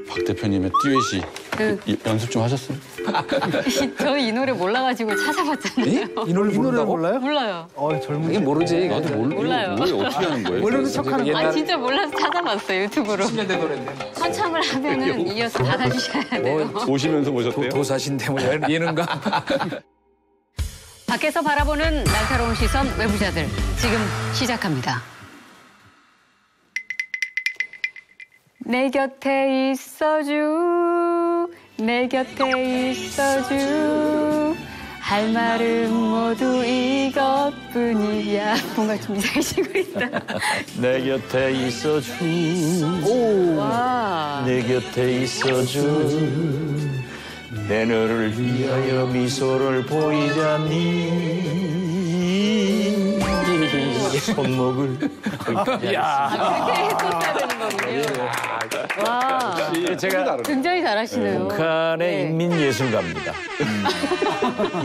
박 대표님의 듀엣이 연습 좀 하셨어요? 저 이 노래 몰라가지고 찾아봤잖아요. 이 노래 몰라요? 몰라요. 젊은 이게 모르지. 나도 몰라요. 왜 어떻게 하는 거예요? 모르는 척하는 거. 아 진짜 몰라서 찾아봤어요 유튜브로. 10년대 노래인데 뭐. 한참을 하면은 이어서 받아주셔야 돼요. 보시면서 보셨대요? 도사신데 뭐 예능가. 밖에서 바라보는 날카로운 시선 외부자들 지금 시작합니다. 내 곁에 있어줘 내 곁에 있어줘 할 말은 모두 이것뿐이야. 뭔가 좀 이상해지고 있다. 내 곁에 있어줘. 와. 내 곁에 있어줘. 내 너를 위하여 미소를 보이자니 손목을 그렇게 했었어야 되는 거군요. 와. 제가 굉장히 잘하시네요. 북한의 네. 인민예술가입니다.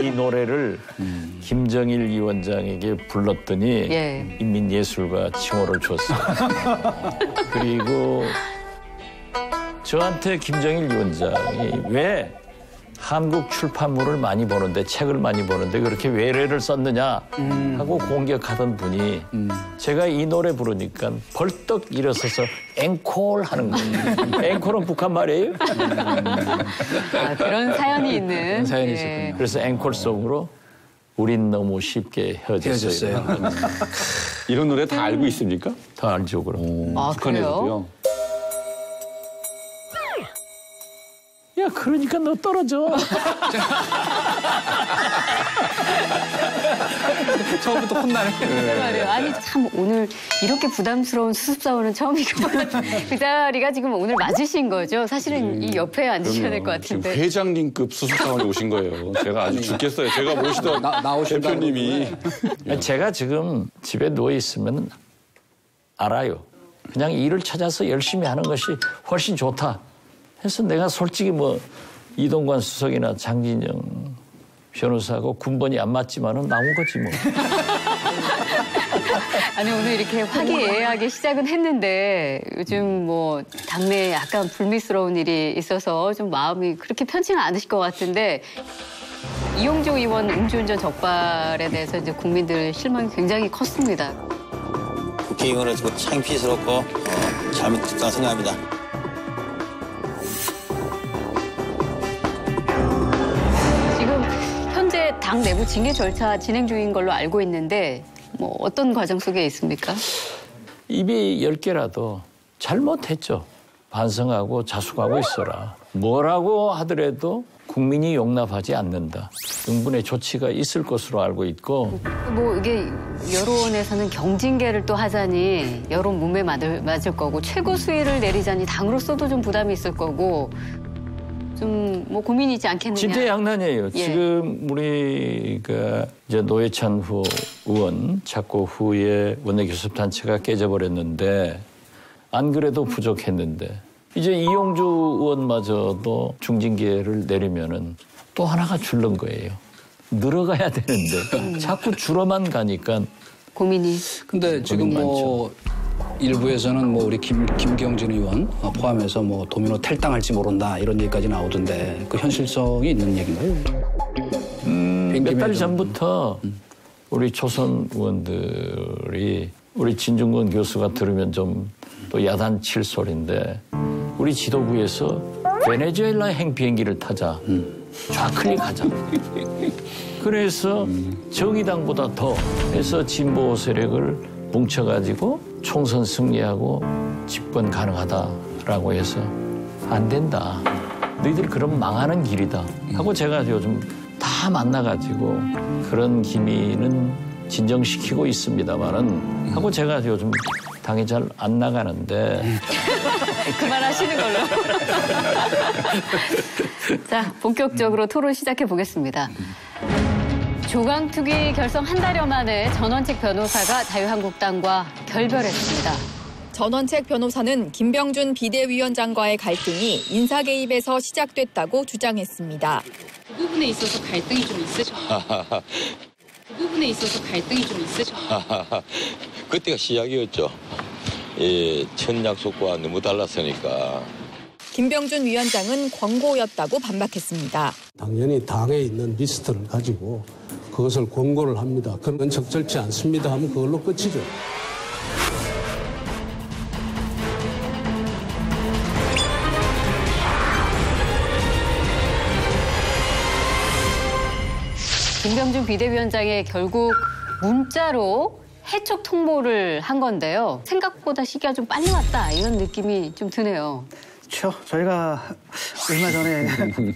이 노래를 김정일 위원장에게 불렀더니 예. 인민예술가 칭호를 줬어요. 그리고 저한테 김정일 위원장이 왜 한국 출판물을 많이 보는데 책을 많이 보는데 그렇게 외래를 썼느냐 하고 공격하던 분이 제가 이 노래 부르니까 벌떡 일어서서 앵콜 하는 거예요. 앵콜은 북한 말이에요. 아, 그런 사연이 있는. 그런 사연이 예. 있었군요. 그래서 앵콜송으로 우린 너무 쉽게 헤어졌어요. 이런 노래 다 알고 있습니까? 더 알죠 그럼. 아, 그래요? 북한에서도요. 야 그러니까 너 떨어져. 처음부터 혼나네. 그 말이에요. 아니 참 오늘 이렇게 부담스러운 수습사원은 처음인 것 같아요. 그 자리가 지금 오늘 맞으신 거죠? 사실은 이 옆에 앉으셔야 될 것 지금 같은데. 회장님급 수습사원에 오신 거예요. 제가 아주 죽겠어요. 제가 모시던 나오신다고 대표님이. 제가 지금 집에 누워 있으면 알아요. 그냥 일을 찾아서 열심히 하는 것이 훨씬 좋다. 해서 내가 솔직히 뭐 이동관 수석이나 장진영 변호사하고 군번이 안 맞지만은 나온 거지 뭐. 아니 오늘 이렇게 화기애애하게 시작은 했는데 요즘 뭐 당내에 약간 불미스러운 일이 있어서 좀 마음이 그렇게 편치는 않으실 것 같은데 이용조 의원 음주운전 적발에 대해서 이제 국민들 실망이 굉장히 컸습니다. 국회의원을 두고 창피스럽고 잘못했다고 생각합니다. 지금 현재 당 내부 징계 절차 진행 중인 걸로 알고 있는데 뭐 어떤 과정 속에 있습니까? 입이 10개라도 잘못했죠. 반성하고 자숙하고 있어라. 뭐라고 하더라도 국민이 용납하지 않는다. 등분의 조치가 있을 것으로 알고 있고. 뭐 이게 여론에서는 경징계를 또 하자니 여론 문매 맞을 거고 최고 수위를 내리자니 당으로서도 좀 부담이 있을 거고 좀 뭐 고민이 있지 않겠느냐. 진퇴양난이에요. 예. 지금 우리가 이제 노회찬 후 의원 착고 후에 원내교섭단체가 깨져버렸는데 안 그래도 부족했는데 이제 이용주 의원마저도 중징계를 내리면은 또 하나가 줄는 거예요. 늘어가야 되는데 자꾸 줄어만 가니까 고민이. 근데 지금 뭐 일부에서는 뭐 우리 김경진 의원 포함해서 뭐 도미노 탈당할지 모른다 이런 얘기까지 나오던데 그 현실성이 있는 얘기인가요? 몇 달 전부터 우리 초선 의원들이 우리 진중권 교수가 들으면 좀 또 야단칠 소리인데 우리 지도부에서 베네수엘라행 비행기를 타자. 좌클릭하자. 그래서 정의당보다 더 해서 진보 세력을 뭉쳐가지고 총선 승리하고 집권 가능하다라고 해서 안 된다. 너희들 그럼 망하는 길이다. 하고 제가 요즘 다 만나가지고 그런 기미는 진정시키고 있습니다만은 하고 제가 요즘 당이 잘 안 나가는데 그만하시는 걸로. 자, 본격적으로 토론 시작해 보겠습니다. 조강특위 결성 한 달여 만에 전원책 변호사가 자유한국당과 결별했습니다. 전원책 변호사는 김병준 비대위원장과의 갈등이 인사 개입에서 시작됐다고 주장했습니다. 그 부분에 있어서 갈등이 좀 있으셨나요? 그 부분에 있어서 갈등이 좀 있으셨나요? 그때가 시작이었죠. 첫 약속과 너무 달랐으니까. 김병준 위원장은 권고였다고 반박했습니다. 당연히 당에 있는 리스트를 가지고 그것을 권고를 합니다. 그런 건 적절치 않습니다 하면 그걸로 끝이죠. 김병준 비대위원장이 결국 문자로 해촉 통보를 한 건데요. 생각보다 시기가 좀 빨리 왔다 이런 느낌이 좀 드네요. 그렇죠. 저희가 얼마 전에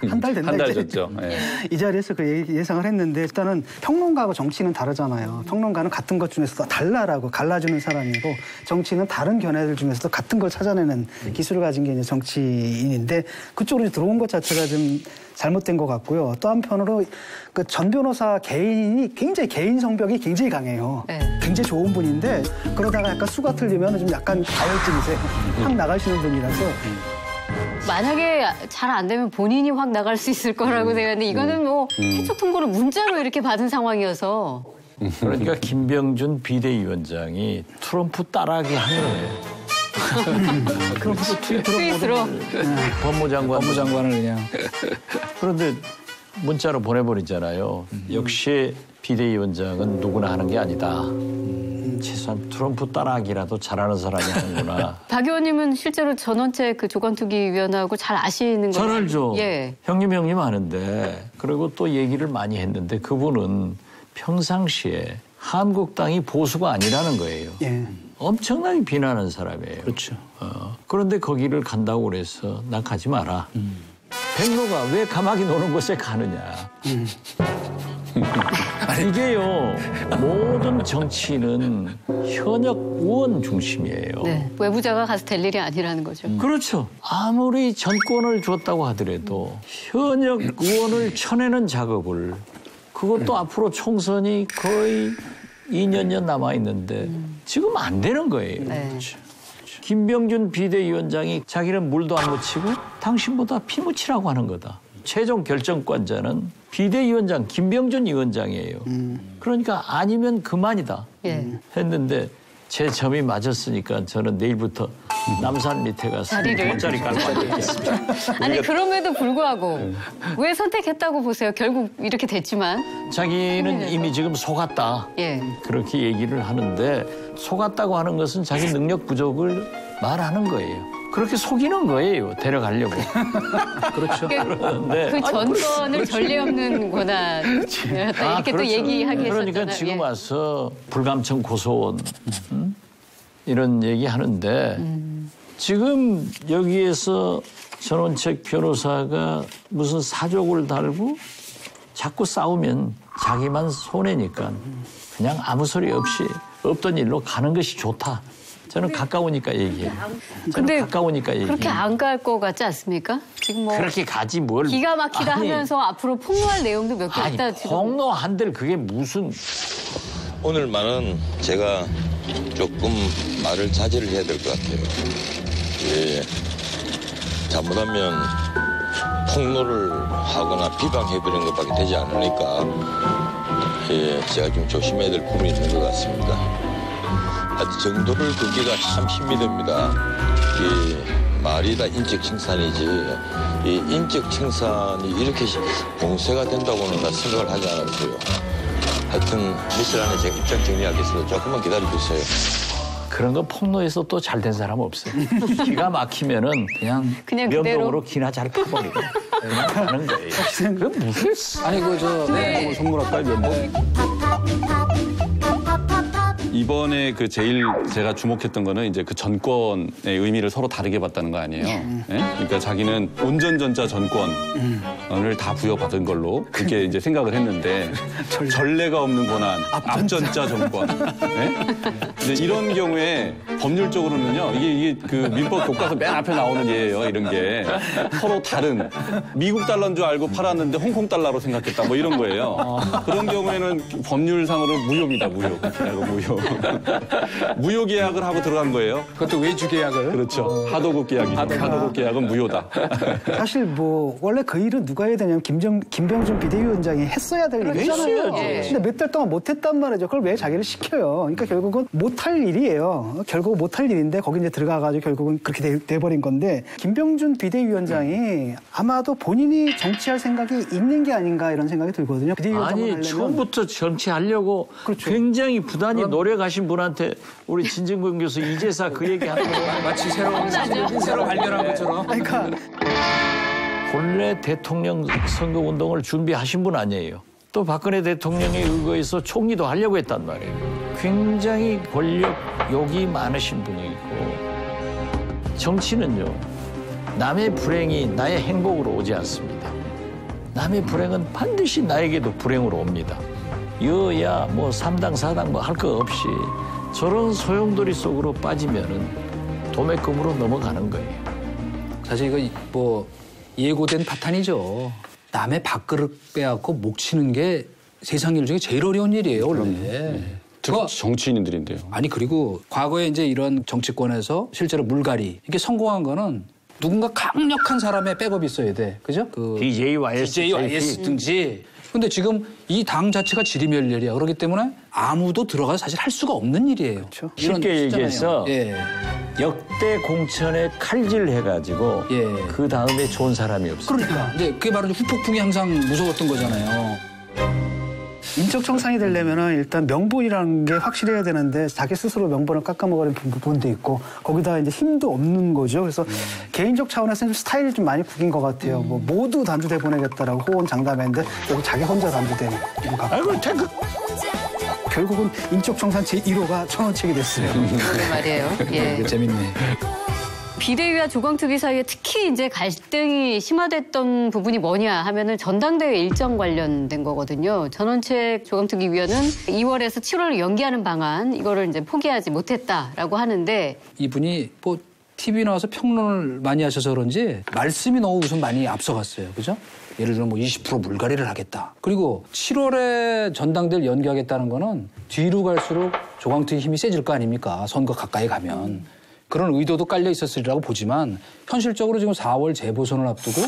한 달 됐나? 한 달 됐죠. 네. 이 자리에서 그 예상을 했는데 일단은 평론가하고 정치는 다르잖아요. 평론가는 같은 것 중에서도 달라라고 갈라주는 사람이고 정치는 다른 견해들 중에서도 같은 걸 찾아내는 기술을 가진 게 이제 정치인인데 그쪽으로 들어온 것 자체가 좀 잘못된 것 같고요. 또 한편으로 그 전 변호사 개인이 굉장히 개인 성벽이 굉장히 강해요. 네. 굉장히 좋은 분인데 그러다가 약간 수가 틀리면 좀 약간 가열증이세요. 확 나가시는 분이라서. 만약에 잘 안 되면 본인이 확 나갈 수 있을 거라고 생각했는데 이거는 뭐 해촉 통보를 문자로 이렇게 받은 상황이어서. 그러니까 김병준 비대위원장이 트럼프 따라하기 한 거예요. 그럼 스위스로. 법무장관을 그냥. 그런데 문자로 보내버리잖아요. 역시 비대위원장은 누구나 하는 게 아니다. 최소한 트럼프 따라하기라도 잘하는 사람이 하는구나. 박 의원님은 실제로 전원책 그 조건투기위원회하고 잘 아시는 거예요? 잘 알죠. 예. 형님 아는데 그리고 또 얘기를 많이 했는데 그분은 평상시에 한국당이 보수가 아니라는 거예요. 예. 엄청나게 비난하는 사람이에요. 그렇죠. 그런데 거기를 간다고 그래서 나 가지 마라. 백로가 왜 가마귀 노는 곳에 가느냐. 이게요. 모든 정치는 현역 의원 중심이에요. 네. 외부자가 가서 될 일이 아니라는 거죠. 그렇죠. 아무리 전권을 줬다고 하더라도 현역 의원을 쳐내는 작업을 그것도 앞으로 총선이 거의 2년 남아있는데 지금 안 되는 거예요. 네. 그렇죠. 김병준 비대위원장이 자기는 물도 안 묻히고 당신보다 피 묻히라고 하는 거다. 최종 결정권자는 비대위원장 김병준 위원장이에요. 그러니까 아니면 그만이다 했는데 제 점이 맞았으니까 저는 내일부터 남산 밑에 가서 돗자리 깔고 앉아있겠습니다. 아니 그럼에도 불구하고 왜 선택했다고 보세요? 결국 이렇게 됐지만. 자기는 이미 지금 속았다. 예. 그렇게 얘기를 하는데 속았다고 하는 것은 자기 능력 부족을 말하는 거예요. 그렇게 속이는 거예요. 데려가려고. 그렇죠. 그런데 그 전권을 전례 없는 권한이었다. 이렇게 또 얘기하게 했었잖아요. 그러니까 지금 와서 불감청 고소원 이런 얘기하는데 지금 여기에서 전원책 변호사가 무슨 사족을 달고 자꾸 싸우면 자기만 손해니까 그냥 아무 소리 없이 없던 일로 가는 것이 좋다. 저는 가까우니까 얘기해요. 근데 가까우니까 얘기해요. 그렇게 안 갈 것 같지 않습니까? 지금 뭐 그렇게 가지 뭘. 기가 막히다 하면서 앞으로 폭로할 내용도 몇 개 있다. 지금. 폭로한들 그게 무슨. 오늘만은 제가 조금 말을 자제를 해야 될 것 같아요. 예, 잘못하면 폭로를 하거나 비방해버리는 것밖에 되지 않으니까 예, 제가 좀 조심해야 될 부분이 있는 것 같습니다. 정도를 두기가 참 힘이 듭니다. 이 말이 다 인적 칭찬이지 이 인적 칭찬이 이렇게 봉쇄가 된다고는 나 생각을 하지 않았고요. 하여튼 며칠 안에 제가 입장 정리하겠습니다. 조금만 기다려주세요. 그런 거 폭로해서 또 잘 된 사람 없어요. 기가 막히면은 그냥 면봉으로 기나 잘 파버리고 그냥 가는 거예요. 그 무슨 아니 그저 네. 선물할까요, 면봉? 이번에 그 제일 제가 주목했던 거는 이제 그 전권의 의미를 서로 다르게 봤다는 거 아니에요. 네? 그러니까 자기는 온전전자 전권을 다 부여받은 걸로 그렇게 이제 생각을 했는데 전례가 없는 권한, 앞전자 전권. 네? 이제 이런 경우에 법률적으로는요, 이게 그 민법 교과서 맨 앞에 나오는 예예요, 이런 게. 서로 다른 미국 달러인 줄 알고 팔았는데 홍콩 달러로 생각했다, 뭐 이런 거예요. 그런 경우에는 법률상으로 무효입니다, 무효. 그렇게 알고 무효. 무효 계약을 하고 들어간 거예요. 그것도 외주 계약을. 그렇죠. 하도급 계약이죠. 하도급 계약은 무효다. 사실 뭐 원래 그 일은 누가 해야 되냐면 김병준 비대위원장이 했어야 될 일이잖아요. 근데 몇 달 동안 못했단 말이죠. 그걸 왜 자기를 시켜요? 그러니까 결국은 못할 일이에요. 결국 못할 일인데 거기 이제 들어가가지고 결국은 그렇게 돼버린 건데 김병준 비대위원장이 아마도 본인이 정치할 생각이 있는 게 아닌가 이런 생각이 들거든요. 아니 처음부터 정치하려고 그렇죠. 굉장히 부단히 노력하신 분한테 우리 진정근 교수 이제사 그 얘기하는 거 마치 새로 발견한 것처럼. 그러니까 본래 대통령 선거운동을 준비하신 분 아니에요. 또 박근혜 대통령에 의거해서 총리도 하려고 했단 말이에요. 굉장히 권력욕이 많으신 분이고 정치는요. 남의 불행이 나의 행복으로 오지 않습니다. 남의 불행은 반드시 나에게도 불행으로 옵니다. 여야 뭐 3당 4당 뭐 할 거 없이 저런 소용돌이 속으로 빠지면은 도매금으로 넘어가는 거예요. 사실 이거 뭐 예고된 파탄이죠. 남의 밥그릇 빼앗고 목 치는 게 세상 일 중에 제일 어려운 일이에요, 원래. 특히 정치인들인데요. 아니 그리고 과거에 이제 이런 정치권에서 실제로 물갈이 이게 성공한 거는 누군가 강력한 사람의 백업이 있어야 돼, 그죠? 그 DJYS 등지. 근데 지금 이 당 자체가 지리멸렬이야. 그렇기 때문에 아무도 들어가서 사실 할 수가 없는 일이에요. 그렇죠. 쉽게 얘기해서 역대 공천에 칼질해가지고 그 다음에 좋은 사람이 없어요. 그러니까 이제 그게 바로 후폭풍이 항상 무서웠던 거잖아요. 인적 청산이 되려면은 일단 명분이라는 게 확실해야 되는데 자기 스스로 명분을 깎아먹으려는 부분도 있고 거기다 이제 힘도 없는 거죠. 그래서 개인적 차원에서는 스타일이 좀 많이 구긴 것 같아요. 뭐 모두 단두대 보내겠다라고 호언장담했는데 여기 자기 혼자 단두대 것 같고. 아이고 탱크. 결국은 인적 청산 제1호가 천원책이 됐어요. 그런 말이에요. 예. 재밌네. 비대위와 조광특위 사이에 특히 이제 갈등이 심화됐던 부분이 뭐냐 하면은 전당대회 일정 관련된 거거든요. 전원책 조광특위 위원은 2월에서 7월로 연기하는 방안 이거를 이제 포기하지 못했다라고 하는데 이분이 뭐 TV 나와서 평론을 많이 하셔서 그런지 말씀이 너무 우선 많이 앞서갔어요. 그죠? 예를 들어 뭐 20% 물갈이를 하겠다. 그리고 7월에 전당대회를 연기하겠다는 거는 뒤로 갈수록 조광특위 힘이 세질 거 아닙니까? 선거 가까이 가면. 그런 의도도 깔려 있었으리라고 보지만 현실적으로 지금 4월 재보선을 앞두고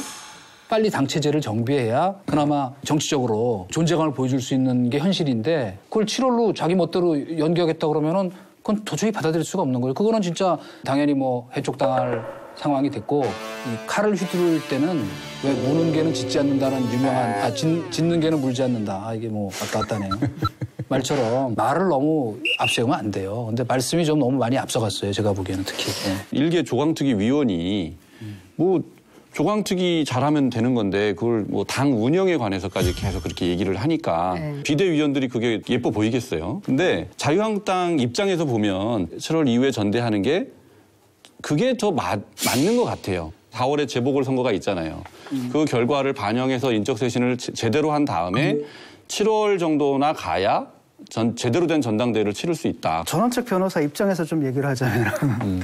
빨리 당 체제를 정비해야 그나마 정치적으로 존재감을 보여줄 수 있는 게 현실인데 그걸 7월로 자기 멋대로 연기하겠다 그러면은 그건 도저히 받아들일 수가 없는 거예요. 그거는 진짜 당연히 뭐 해촉당할 상황이 됐고 이 칼을 휘두를 때는 왜 무는 개는 짖지 않는다는 유명한 짖는 개는 물지 않는다. 이게 뭐 왔다 갔다 하네요. 말처럼 말을 너무 앞세우면 안 돼요. 근데 말씀이 좀 너무 많이 앞서갔어요. 제가 보기에는 특히. 일개 조광특위 위원이 뭐 조광특위 잘하면 되는 건데 그걸 뭐 당 운영에 관해서까지 계속 그렇게 얘기를 하니까 비대위원들이 그게 예뻐 보이겠어요. 근데 자유한국당 입장에서 보면 7월 이후에 전대하는 게 그게 더 맞는 것 같아요. 4월에 재보궐선거가 있잖아요. 그 결과를 반영해서 인적쇄신을 제대로 한 다음에 7월 정도나 가야 제대로 된 전당대회를 치를 수 있다. 전원책 변호사 입장에서 좀 얘기를 하자면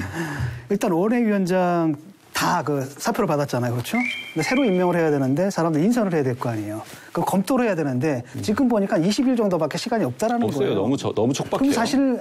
일단 원외위원장 다 그 사표를 받았잖아요. 그렇죠? 근데 새로 임명을 해야 되는데 사람들 인선을 해야 될 거 아니에요. 그럼 검토를 해야 되는데 지금 보니까 20일 정도밖에 시간이 없다라는 없어요. 거예요. 너무 촉박해요. 그럼 사실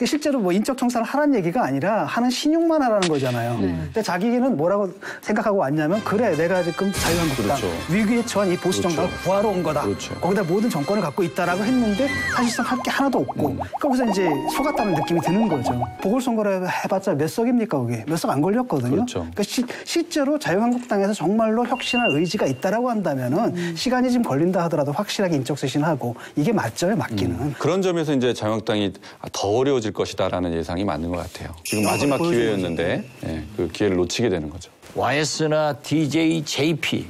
실제로 뭐 인적 청산을 하라는 얘기가 아니라 하는 신용만 하라는 거잖아요. 근데 자기는 뭐라고 생각하고 왔냐면 그래 내가 지금 자유한국당 위기에 처한 이 보수 정당을 구하러 온 거다. 거기다 모든 정권을 갖고 있다라고 했는데 사실상 할 게 하나도 없고 거기서 이제 속았다는 느낌이 드는 거죠. 보궐선거를 해봤자 몇 석입니까 그게? 몇 석 안 걸렸거든요. 그러니까 실제로 자유한국당에서 정말로 혁신할 의지가 있다라고 한다면은 시간이 좀 걸린다 하더라도 확실하게 인적쇄신하고 이게 맞죠, 맞기는. 그런 점에서 이제 자유한국당이 더 어려워질 것이다라는 예상이 맞는 것 같아요. 지금 마지막 기회였는데 그 기회를 놓치게 되는 거죠. YS나 DJ, JP,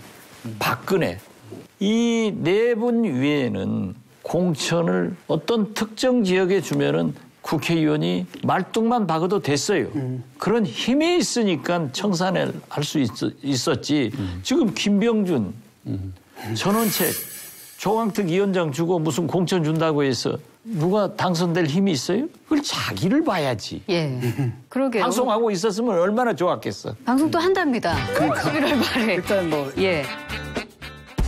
박근혜 이 네 분 외에는 공천을 어떤 특정 지역에 주면은 국회의원이 말뚝만 박아도 됐어요. 그런 힘이 있으니까 청산을 할 수 있었지. 지금 김병준, 전원책, 조광특 위원장 주고 무슨 공천 준다고 해서 누가 당선될 힘이 있어요? 그걸 자기를 봐야지. 예. 그러게요. 방송하고 있었으면 얼마나 좋았겠어. 방송도 한답니다. 11월 말에. 일단 뭐. 예.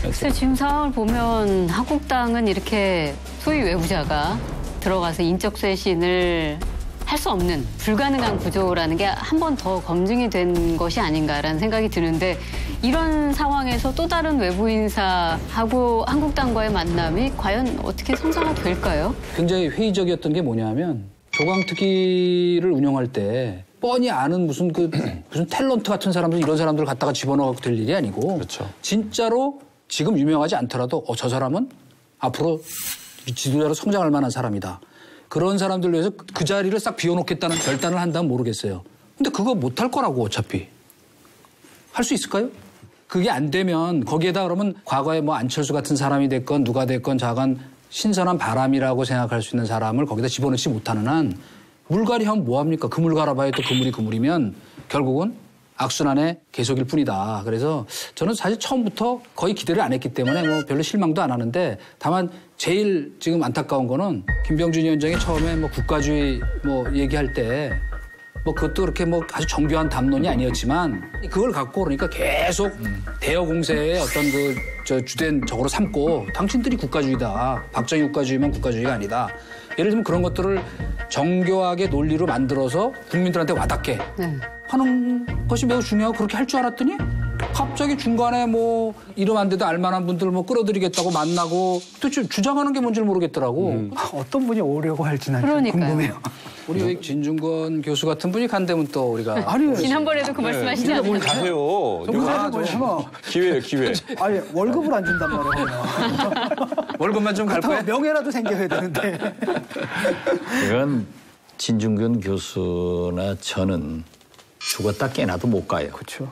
글쎄 지금 상황을 보면 한국당은 이렇게 소위 외부자가 들어가서 인적 쇄신을 할 수 없는 불가능한 구조라는 게 한 번 더 검증이 된 것이 아닌가라는 생각이 드는데 이런 상황에서 또 다른 외부 인사하고 한국당과의 만남이 과연 어떻게 성사가 될까요? 굉장히 회의적이었던 게 뭐냐면 조강특위를 운영할 때 뻔히 아는 무슨 탤런트 같은 사람들 이런 사람들을 갖다가 집어넣어갖고 될 일이 아니고 그렇죠. 진짜로 지금 유명하지 않더라도 저 사람은 앞으로 지도자로 성장할 만한 사람이다. 그런 사람들을 위해서 그 자리를 싹 비워놓겠다는 결단을 한다면 모르겠어요. 근데 그거 못할 거라고 어차피. 할 수 있을까요? 그게 안 되면 거기에다 그러면 과거에 뭐 안철수 같은 사람이 됐건 누가 됐건 자간 신선한 바람이라고 생각할 수 있는 사람을 거기다 집어넣지 못하는 한 물갈이 하면 뭐합니까? 그물 갈아봐야 또 그물이 그물이면 결국은 악순환의 계속일 뿐이다. 그래서 저는 사실 처음부터 거의 기대를 안 했기 때문에 뭐 별로 실망도 안 하는데 다만 제일 지금 안타까운 거는 김병준 위원장이 처음에 뭐 국가주의 뭐 얘기할 때 뭐 그것도 그렇게 뭐 아주 정교한 담론이 아니었지만 그걸 갖고 그러니까 계속 대여 공세의 어떤 주된 적으로 삼고 당신들이 국가주의다. 박정희 국가주의면 국가주의가 아니다. 예를 들면 그런 것들을 정교하게 논리로 만들어서 국민들한테 와닿게 하는 것이 매우 중요하고 그렇게 할 줄 알았더니 갑자기 중간에 뭐 이름 안 돼도 알만한 분들 뭐 끌어들이겠다고 만나고 도대체 주장하는 게 뭔지를 모르겠더라고. 어떤 분이 오려고 할지는 그러니까요. 궁금해요. 우리 진중권 교수 같은 분이 간다면 또 우리가 아니 지난번에도 그 말씀하시지 않았나요? 가세요. 기회. 아니 월급을 안 준단 말이에요. 월급만 좀 갈 거야? 명예라도 생겨야 되는데. 이건 진중권 교수나 저는 죽었다 깨나도 못 가요. 그렇죠.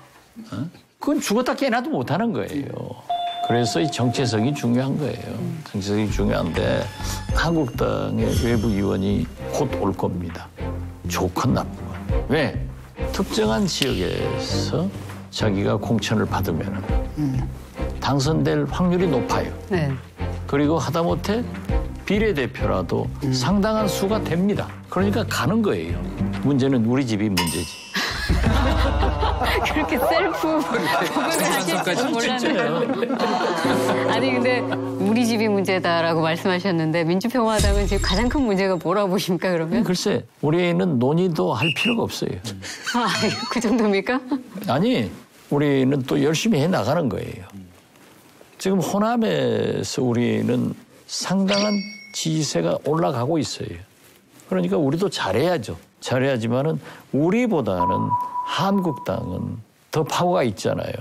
그건 죽었다 깨나도 못 하는 거예요. 그래서 이 정체성이 중요한 거예요. 정체성이 중요한데 한국당의 외부 의원이 곧 올 겁니다. 좋건 나쁘건. 왜? 특정한 지역에서 자기가 공천을 받으면 당선될 확률이 높아요. 네. 그리고 하다못해 비례대표라도 상당한 수가 됩니다. 그러니까 가는 거예요. 문제는 우리 집이 문제지. 그렇게 셀프 부분을 하실 줄 몰랐네요. 아니 근데 우리 집이 문제다라고 말씀하셨는데 민주평화당은 지금 가장 큰 문제가 뭐라고 보십니까 그러면? 글쎄 우리는 논의도 할 필요가 없어요. 아, 그 정도입니까? 아니 우리는 또 열심히 해나가는 거예요. 지금 호남에서 우리는 상당한 지지세가 올라가고 있어요. 그러니까 우리도 잘해야죠. 잘해야지만은 우리보다는 한국당은 더 파워가 있잖아요.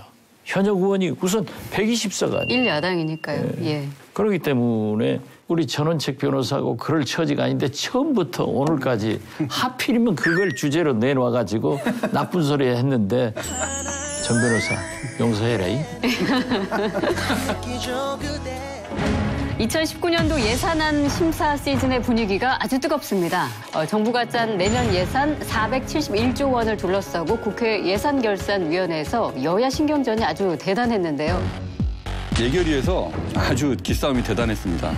현역 의원이 우선 120석가 아니에요. 1야당이니까요. 네. 예. 그렇기 때문에 우리 전원책 변호사하고 그럴 처지가 아닌데 처음부터 오늘까지 하필이면 그걸 주제로 내놔가지고 나쁜 소리 했는데 전 변호사 용서해라. 2019년도 예산안 심사 시즌의 분위기가 아주 뜨겁습니다. 정부가 짠 내년 예산 471조 원을 둘러싸고 국회 예산결산위원회에서 여야 신경전이 아주 대단했는데요. 예결위에서 아주 기싸움이 대단했습니다.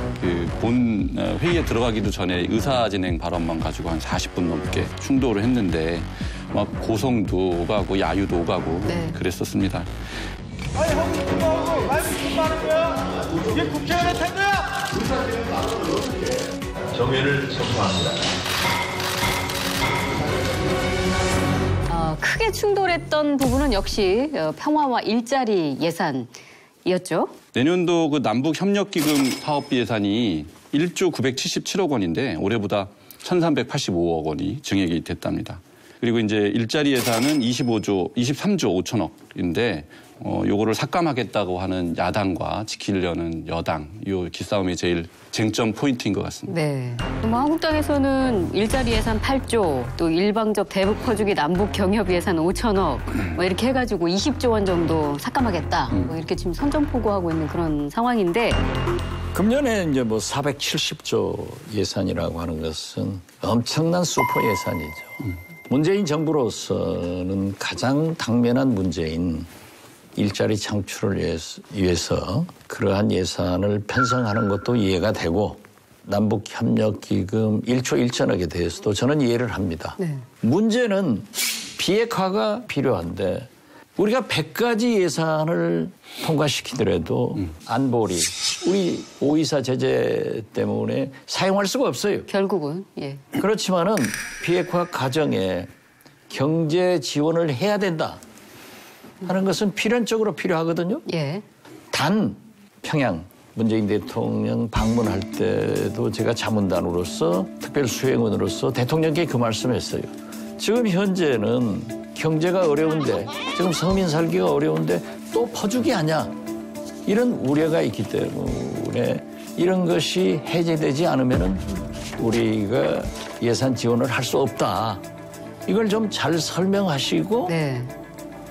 본 회의에 들어가기도 전에 의사진행 발언만 가지고 한 40분 넘게 충돌을 했는데 막 고성도 오가고 야유도 오가고 그랬었습니다. 아니 형 공부하고 말도 공부하는 거야? 이게 국회의원의 태도야! 정의를 선포합니다. 크게 충돌했던 부분은 역시 평화와 일자리 예산이었죠. 내년도 그 남북협력기금 사업비 예산이 1조 977억 원인데 올해보다 1,385억 원이 증액이 됐답니다. 그리고 이제 일자리 예산은 23조 5천억인데 요거를 삭감하겠다고 하는 야당과 지키려는 여당 요 기싸움이 제일 쟁점 포인트인 것 같습니다. 네. 뭐 한국당에서는 일자리 예산 8조, 또 일방적 대북 퍼주기 남북 경협 예산 5천억, 뭐 이렇게 해가지고 20조 원 정도 삭감하겠다. 뭐 이렇게 지금 선전포고하고 있는 그런 상황인데. 금년에 이제 뭐 470조 예산이라고 하는 것은 엄청난 슈퍼 예산이죠. 문재인 정부로서는 가장 당면한 문제인 일자리 창출을 위해서 그러한 예산을 편성하는 것도 이해가 되고 남북협력기금 1조 1천억에 대해서도 저는 이해를 합니다. 네. 문제는 비핵화가 필요한데 우리가 100가지 예산을 통과시키더라도 안보리, 우리 524 제재 때문에 사용할 수가 없어요. 결국은. 예. 그렇지만은 비핵화 과정에 경제 지원을 해야 된다 하는 것은 필연적으로 필요하거든요. 예. 단 평양 문재인 대통령 방문할 때도 제가 자문단으로서 특별수행원으로서 대통령께 그 말씀했어요. 지금 현재는 경제가 어려운데 지금 서민 살기가 어려운데 또 퍼주기 하냐 이런 우려가 있기 때문에 이런 것이 해제되지 않으면은 우리가 예산 지원을 할 수 없다. 이걸 좀 잘 설명하시고 네.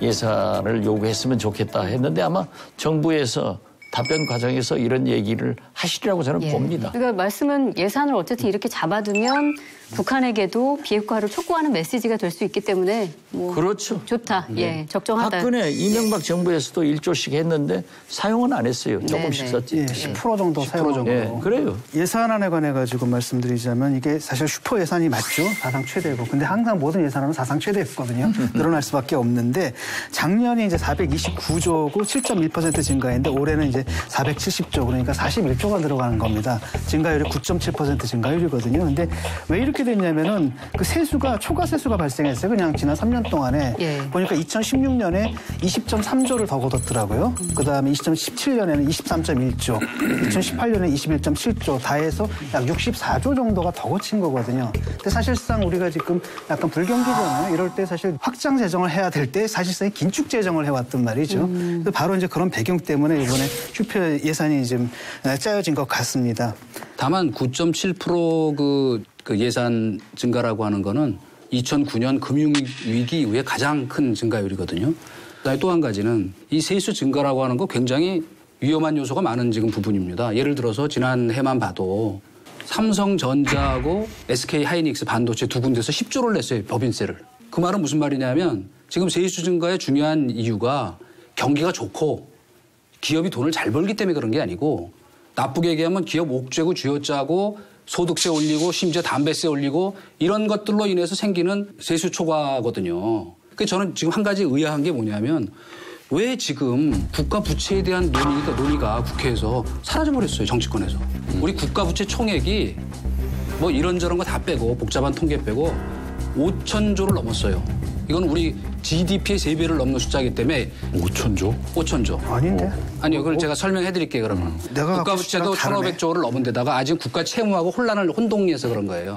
예산을 요구했으면 좋겠다 했는데 아마 정부에서 답변 과정에서 이런 얘기를 하시리라고 저는 봅니다. 그러니까 말씀은 예산을 어쨌든 이렇게 잡아두면 북한에게도 비핵화를 촉구하는 메시지가 될 수 있기 때문에 뭐 그렇죠. 좋다. 예, 적정하다. 박근혜, 이명박 정부에서도 1조씩 했는데 사용은 안 했어요. 조금씩 썼지. 예, 10% 정도 사용 정도. 예, 그래요. 예산안에 관해 가지고 말씀드리자면 이게 사실 슈퍼 예산이 맞죠. 사상 최대고. 근데 항상 모든 예산안은 사상 최대였거든요. 늘어날 수밖에 없는데 작년이 이제 429조고 7.1% 증가했는데 올해는 이제 470조 그러니까 41조가 늘어가는 겁니다. 증가율이 9.7% 증가율이거든요. 근데 왜 이렇게 됐냐면은 그 세수가 초과 세수가 발생했어요. 그냥 지난 3년 동안에 보니까 2016년에 20.3조를 더 걷었더라고요. 그다음에 2017년에는 23.1조, 2018년에 21.7조 다 해서 약 64조 정도가 더 거친 거거든요. 근데 사실상 우리가 지금 약간 불경기잖아요. 이럴 때 사실 확장 재정을 해야 될 때 사실상 긴축 재정을 해왔단 말이죠. 바로 이제 그런 배경 때문에 이번에 슈퍼 예산이 좀 짜여진 것 같습니다. 다만 9.7% 그 예산 증가라고 하는 거는 2009년 금융위기 이후에 가장 큰 증가율이거든요. 그다음에 또 한 가지는 이 세수 증가라고 하는 거 굉장히 위험한 요소가 많은 지금 부분입니다. 예를 들어서 지난해만 봐도 삼성전자하고 SK하이닉스 반도체 두 군데서 10조를 냈어요. 법인세를. 그 말은 무슨 말이냐면 지금 세수 증가의 중요한 이유가 경기가 좋고 기업이 돈을 잘 벌기 때문에 그런 게 아니고 나쁘게 얘기하면 기업 옥죄고 쥐어짜고 소득세 올리고 심지어 담배세 올리고 이런 것들로 인해서 생기는 세수 초과거든요. 그래서 저는 지금 한 가지 의아한 게 뭐냐면 왜 지금 국가 부채에 대한 논의가 국회에서 사라져버렸어요. 정치권에서. 우리 국가 부채 총액이 뭐 이런저런 거 다 빼고 복잡한 통계 빼고 5천조를 넘었어요. 이건 우리 GDP의 3배를 넘는 숫자이기 때문에 5천조? 5천조. 아닌데? 아니요. 그걸 제가 설명해 드릴게요. 그러면. 국가부채도 1,500조를 넘은데다가 아직 국가 채무하고 혼동해서 그런 거예요.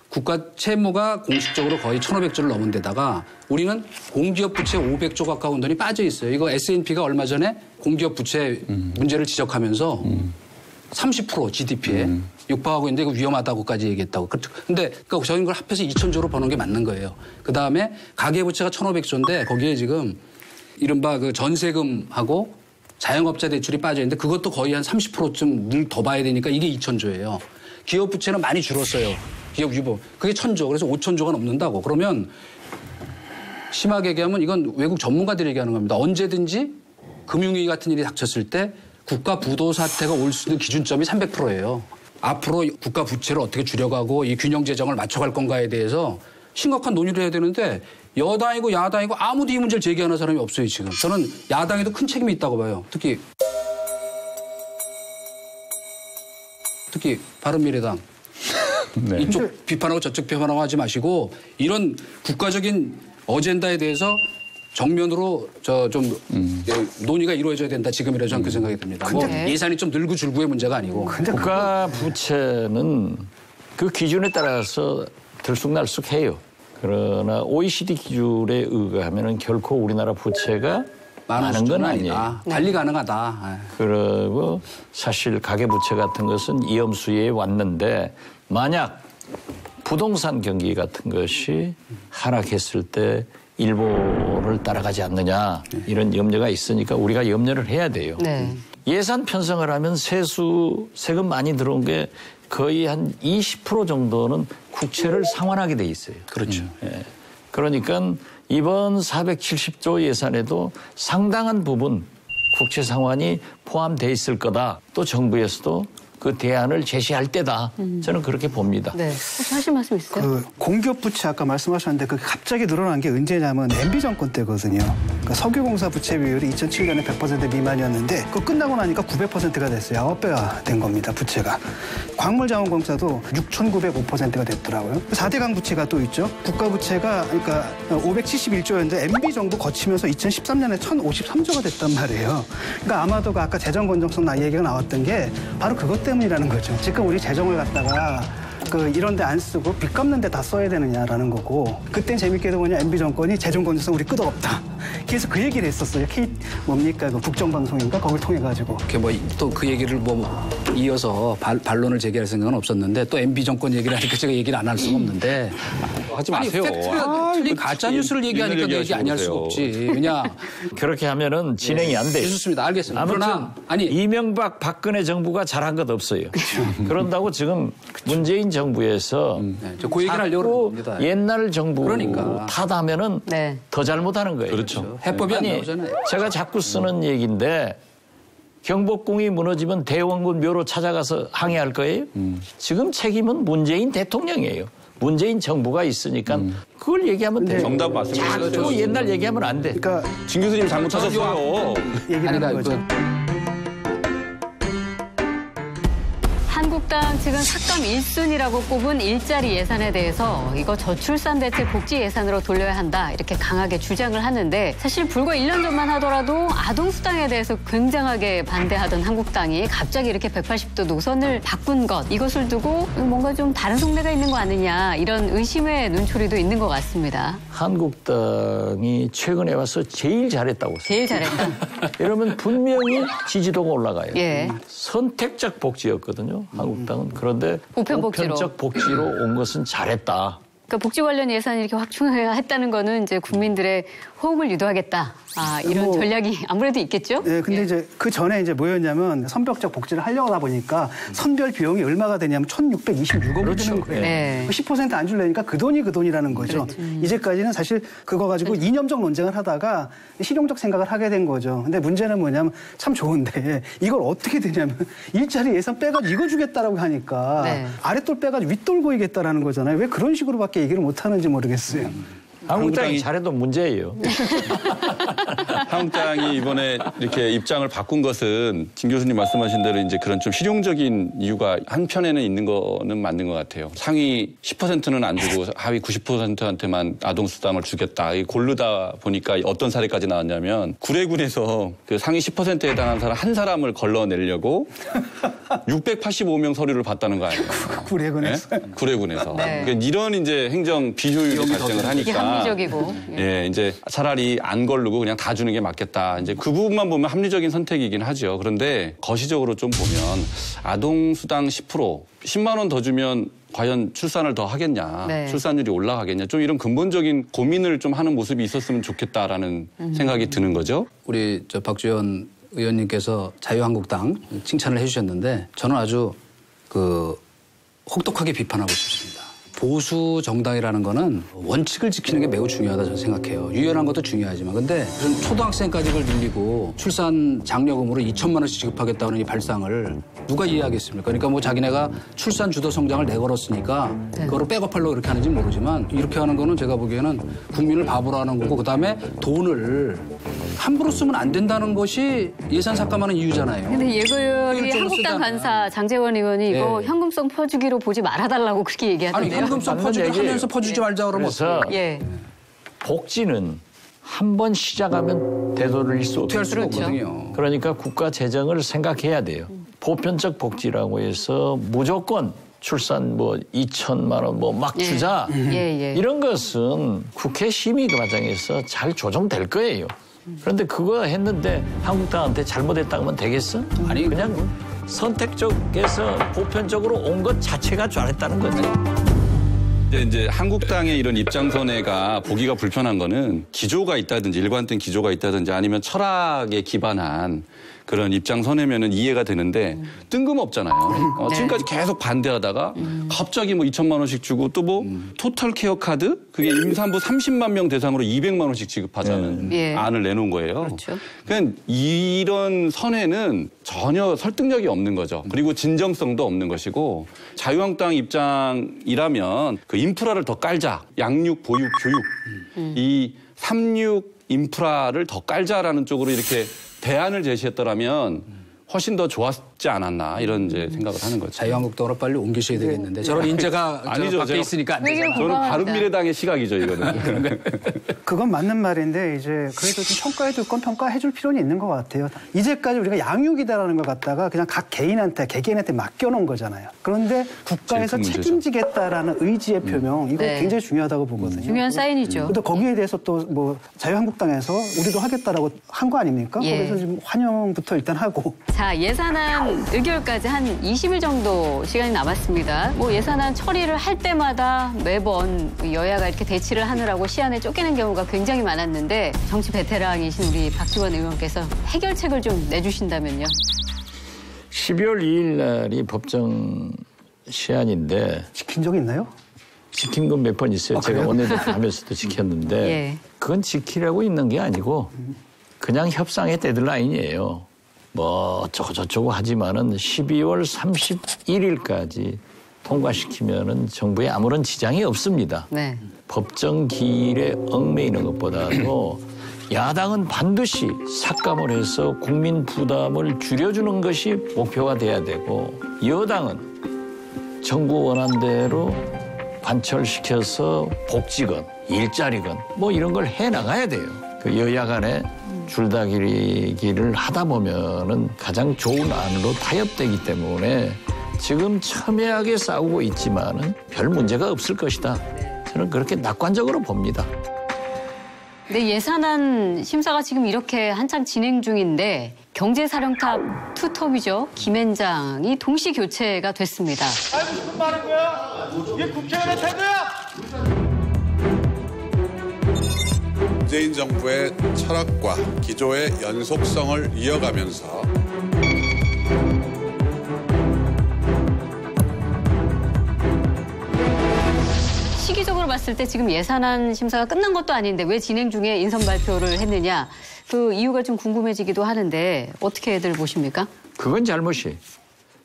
국가 채무가 공식적으로 거의 1,500조를 넘은 데다가 우리는 공기업 부채 500조 가까운 돈이 빠져 있어요. 이거 S&P가 얼마 전에 공기업 부채 문제를 지적하면서 30% GDP에 육박하고 있는데 이거 위험하다고까지 얘기했다고. 근데 그러니까 저희는 걸 합해서 2,000조로 버는 게 맞는 거예요. 그다음에 가계부채가 1,500조인데 거기에 지금 이른바 그 전세금하고 자영업자 대출이 빠져 있는데 그것도 거의 한 30%쯤 늘 더 봐야 되니까 이게 2,000조예요. 기업 부채는 많이 줄었어요. 기업 유보. 그게 1,000조. 그래서 5,000조가 넘는다고. 그러면 심하게 얘기하면 이건 외국 전문가들이 얘기하는 겁니다. 언제든지 금융위기 같은 일이 닥쳤을 때 국가 부도 사태가 올 수 있는 기준점이 300%예요. 앞으로 국가 부채를 어떻게 줄여가고 이 균형 재정을 맞춰갈 건가에 대해서 심각한 논의를 해야 되는데 여당이고 야당이고 아무도 이 문제를 제기하는 사람이 없어요, 지금. 저는 야당에도 큰 책임이 있다고 봐요. 특히 바른미래당. 네. 이쪽 비판하고 저쪽 비판하고 하지 마시고 이런 국가적인 어젠다에 대해서 정면으로 논의가 이루어져야 된다. 지금이라도 저는 그 생각이 듭니다. 뭐 예산이 좀 늘고 줄고의 문제가 아니고. 국가 부채는 그 기준에 따라서 들쑥날쑥해요. 그러나 OECD 기준에 의하면 결코 우리나라 부채가 많은 건 아니에요. 관리 가능하다. 그리고 사실 가계부채 같은 것은 이염수에 왔는데 만약 부동산 경기 같은 것이 하락했을 때 일본을 따라가지 않느냐 이런 염려가 있으니까 우리가 염려를 해야 돼요. 네. 예산 편성을 하면 세금 많이 들어온 게 거의 한 20% 정도는 국채를 상환하게 돼 있어요. 그렇죠. 예. 그러니까 이번 470조 예산에도 상당한 부분 국채 상환이 포함돼 있을 거다. 또 정부에서도 그 대안을 제시할 때다. 저는 그렇게 봅니다. 네. 혹시 하실 말씀 있어요? 그 공기업 부채 아까 말씀하셨는데 그 갑자기 늘어난 게 언제냐면 MB 정권 때거든요. 그러니까 석유공사 부채 비율이 2007년에 100% 미만이었는데 그거 끝나고 나니까 900%가 됐어요. 9배가 된 겁니다. 부채가. 광물자원공사도 6,905%가 됐더라고요. 4대 강 부채가 또 있죠. 국가 부채가 그러니까 571조였는데 MB 정부 거치면서 2013년에 1,053조가 됐단 말이에요. 그러니까 아마도 아까 재정 건전성 얘기가 나왔던 게 바로 그것 때문이라는 거죠. 지금 우리 재정을 갖다가 이런 데 안 쓰고 빚 갚는 데 다 써야 되느냐라는 거고 그땐 재밌게도 뭐냐 MB 정권이 재정 건전성 우리 끄덕없다. 그래서 그 얘기를 했었어요. 뭡니까 그 국정방송인가 그걸 통해 가지고. 또 그 얘기를 이어서 반론을 제기할 생각은 없었는데 또 MB 정권 얘기를 하니까 제가 얘기를 안 할 수가 없는데. 하지 마세요. 틀린 가짜 뉴스를 얘기하니까 얘기 안 할 수가 없지. 왜냐 그렇게 하면은 진행이 안 돼요. 좋습니다. 알겠습니다. 아무튼 이명박 박근혜 정부가 잘한 것 없어요. 그런다고 지금 문재인 정부에서 그 얘기를 하려고 합니다. 옛날 정부 그러니까. 탓하면은 더 잘못하는 거예요. 그렇죠. 해법이 안 나오잖아요. 제가 자꾸 쓰는 얘기인데 경복궁이 무너지면 대원군 묘로 찾아가서 항의할 거예요? 지금 책임은 문재인 대통령이에요. 문재인 정부가 있으니까 그걸 얘기하면 돼요. 정답 말씀하세요. 자꾸 옛날 얘기하면 안 돼. 그러니까 진 교수님 잘못하셨어요. 얘기하는 거죠. 한국당 지금 삭감 1순위라고 꼽은 일자리 예산에 대해서 이거 저출산 대책 복지 예산으로 돌려야 한다 이렇게 강하게 주장을 하는데 사실 불과 1년 전만 하더라도 아동수당에 대해서 굉장하게 반대하던 한국당이 갑자기 이렇게 180도 노선을 바꾼 것 이것을 두고 뭔가 좀 다른 속내가 있는 거 아니냐 이런 의심의 눈초리도 있는 것 같습니다. 한국당이 최근에 와서 제일 잘했다고 제일 잘했다. 이러면 분명히 지지도가 올라가요. 예. 선택적 복지였거든요. 한국당은. 그런데 보편복지로. 보편적 복지로 온 것은 잘했다. 그러니까 복지 관련 예산이 이렇게 확충했다는 거는 이제 국민들의 호응을 유도하겠다. 이런 전략이 아무래도 있겠죠? 네, 근데 이제 그 전에 이제 뭐였냐면 선벽적 복지를 하려고 하다 보니까 선별 비용이 얼마가 되냐면 1,626억이 드는 거예요. 네. 10% 안 줄래니까 그 돈이라는 거죠. 이제까지는 사실 그거 가지고 이념적 논쟁을 하다가 실용적 생각을 하게 된 거죠. 근데 문제는 뭐냐면 참 좋은데 이걸 어떻게 되냐면 일자리 예산 빼가지고 이거 주겠다라고 하니까 아랫돌 빼가지고 윗돌 고이겠다라는 거잖아요. 왜 그런 식으로밖에 얘기를 못 하는지 모르겠어요. 한국당이 잘해도 문제예요. 한국당이 이번에 이렇게 입장을 바꾼 것은 진 교수님 말씀하신 대로 이제 그런 좀 실용적인 이유가 한편에는 있는 거는 맞는 것 같아요. 상위 10%는 안 주고 하위 90%한테만 아동수당을 주겠다. 고르다 보니까 어떤 사례까지 나왔냐면 구례군에서 그 상위 10%에 해당하는 사람 한 사람을 걸러내려고 685명 서류를 받다는 거 아니에요. 구례군에서. 네? 구례군에서. 네. 그러니까 이런 이제 행정 비효율이 발생을 하니까. 합리적이고. 예, 이제 차라리 안 걸르고 그냥 다 주는 게 맞겠다. 이제 그 부분만 보면 합리적인 선택이긴 하죠. 그런데 거시적으로 좀 보면 아동수당 10%, 10만 원 더 주면 과연 출산을 더 하겠냐, 출산율이 올라가겠냐, 좀 이런 근본적인 고민을 좀 하는 모습이 있었으면 좋겠다라는 생각이 드는 거죠. 우리 박주현 의원님께서 자유한국당 칭찬을 해주셨는데 저는 아주 혹독하게 비판하고 싶습니다. 보수 정당이라는 거는 원칙을 지키는 게 매우 중요하다 저는 생각해요. 유연한 것도 중요하지만. 근데 무슨 초등학생까지 그걸 늘리고 출산 장려금으로 2천만 원씩 지급하겠다는 이 발상을 누가 이해하겠습니까? 그러니까 뭐 자기네가 출산 주도 성장을 내걸었으니까 그거를 백업하려고 그렇게 하는지 모르지만 이렇게 하는 거는 제가 보기에는 국민을 바보로 하는 거고 그다음에 돈을 함부로 쓰면 안 된다는 것이 예산 삭감하는 이유잖아요. 근데 예고연이 한국당 간사 장제원 의원이 이거 현금성 퍼주기로 보지 말아달라고 그렇게 얘기하던데요. 현금성 퍼주기 하면서 퍼주지 말자 그러면 어떡해. 복지는 한 번 시작하면 되돌릴 수 어떻게 할 수가 없거든요. 그러니까 국가 재정을 생각해야 돼요. 보편적 복지라고 해서 무조건 출산 2천만 원 막 주자. 이런 것은 국회 심의 과정에서 잘 조정될 거예요. 그런데 그거 했는데 한국당한테 잘못했다고 하면 되겠어? 아니 그냥 선택적에서 보편적으로 온 것 자체가 잘했다는 거지. 이제 한국당의 이런 입장선회가 보기가 불편한 거는 기조가 있다든지 일관된 기조가 있다든지 아니면 철학에 기반한 그런 입장 서내면은 이해가 되는데 뜬금없잖아요. 지금까지 계속 반대하다가 갑자기 뭐 2천만 원씩 주고 또 뭐 토탈 케어 카드 그게 임산부 30만 명 대상으로 200만 원씩 지급하자는 안을 내놓은 거예요. 그렇죠. 그러니까 이런 선회는 전혀 설득력이 없는 거죠. 그리고 진정성도 없는 것이고 자유한국당 입장이라면 그 인프라를 더 깔자. 양육, 보육, 교육 이 3육 인프라를 더 깔자라는 쪽으로 이렇게 대안을 제시했더라면 훨씬 더 좋았지 않았나 이런 이제 생각을 하는 거죠. 자유한국당으로 빨리 옮기셔야 되겠는데 저런 인재가 아니죠. 밖에 있으니까 안 되잖아요. 저는 바른미래당의 시각이죠 이거는. 그건 맞는 말인데 이제 그래도 좀 평가해줄 건 평가해줄 필요는 있는 것 같아요. 이제까지 우리가 양육이다라는 걸 갖다가 그냥 각 개개인한테 맡겨놓은 거잖아요. 그런데 국가에서 책임지겠다라는 의지의 표명 이거 굉장히 중요하다고 보거든요. 중요한 사인이죠. 또 거기에 대해서 또 뭐 자유한국당에서 우리도 하겠다라고 한 거 아닙니까? 그래서 지금 환영부터 일단 하고. 자, 예산안 의결까지 한 20일 정도 시간이 남았습니다. 뭐 예산안 처리를 할 때마다 매번 여야가 이렇게 대치를 하느라고 시안에 쫓기는 경우가 굉장히 많았는데 정치 베테랑이신 우리 박지원 의원께서 해결책을 좀 내주신다면요. 12월 2일 날이 법정 시한인데 지킨 적 있나요? 지킨 건 몇 번 있어요. 제가 원내대표 하면서도 지켰는데 그건 지키려고 있는 게 아니고 그냥 협상의 데드라인이에요. 뭐 어쩌고저쩌고 하지만은 12월 31일까지 통과시키면은 정부에 아무런 지장이 없습니다. 네. 법정 기일에 얽매이는 것보다도 야당은 반드시 삭감을 해서 국민 부담을 줄여주는 것이 목표가 돼야 되고 여당은 정부 원안대로 관철시켜서 복지건 일자리건 뭐 이런 걸 해나가야 돼요. 그 여야 간에 줄다리기를 하다 보면은 가장 좋은 안으로 타협되기 때문에 지금 첨예하게 싸우고 있지만은 별 문제가 없을 것이다. 저는 그렇게 낙관적으로 봅니다. 네, 예산안 심사가 지금 이렇게 한창 진행 중인데 경제사령탑 투톱이죠. 김앤장이 동시 교체가 됐습니다. 알고 싶은 말은 거야? 이게 국회의원의 태도야? 문재인 정부의 철학과 기조의 연속성을 이어가면서 시기적으로 봤을 때 지금 예산안 심사가 끝난 것도 아닌데 왜 진행 중에 인선 발표를 했느냐. 그 이유가 좀 궁금해지기도 하는데 어떻게들 보십니까? 그건 잘못이.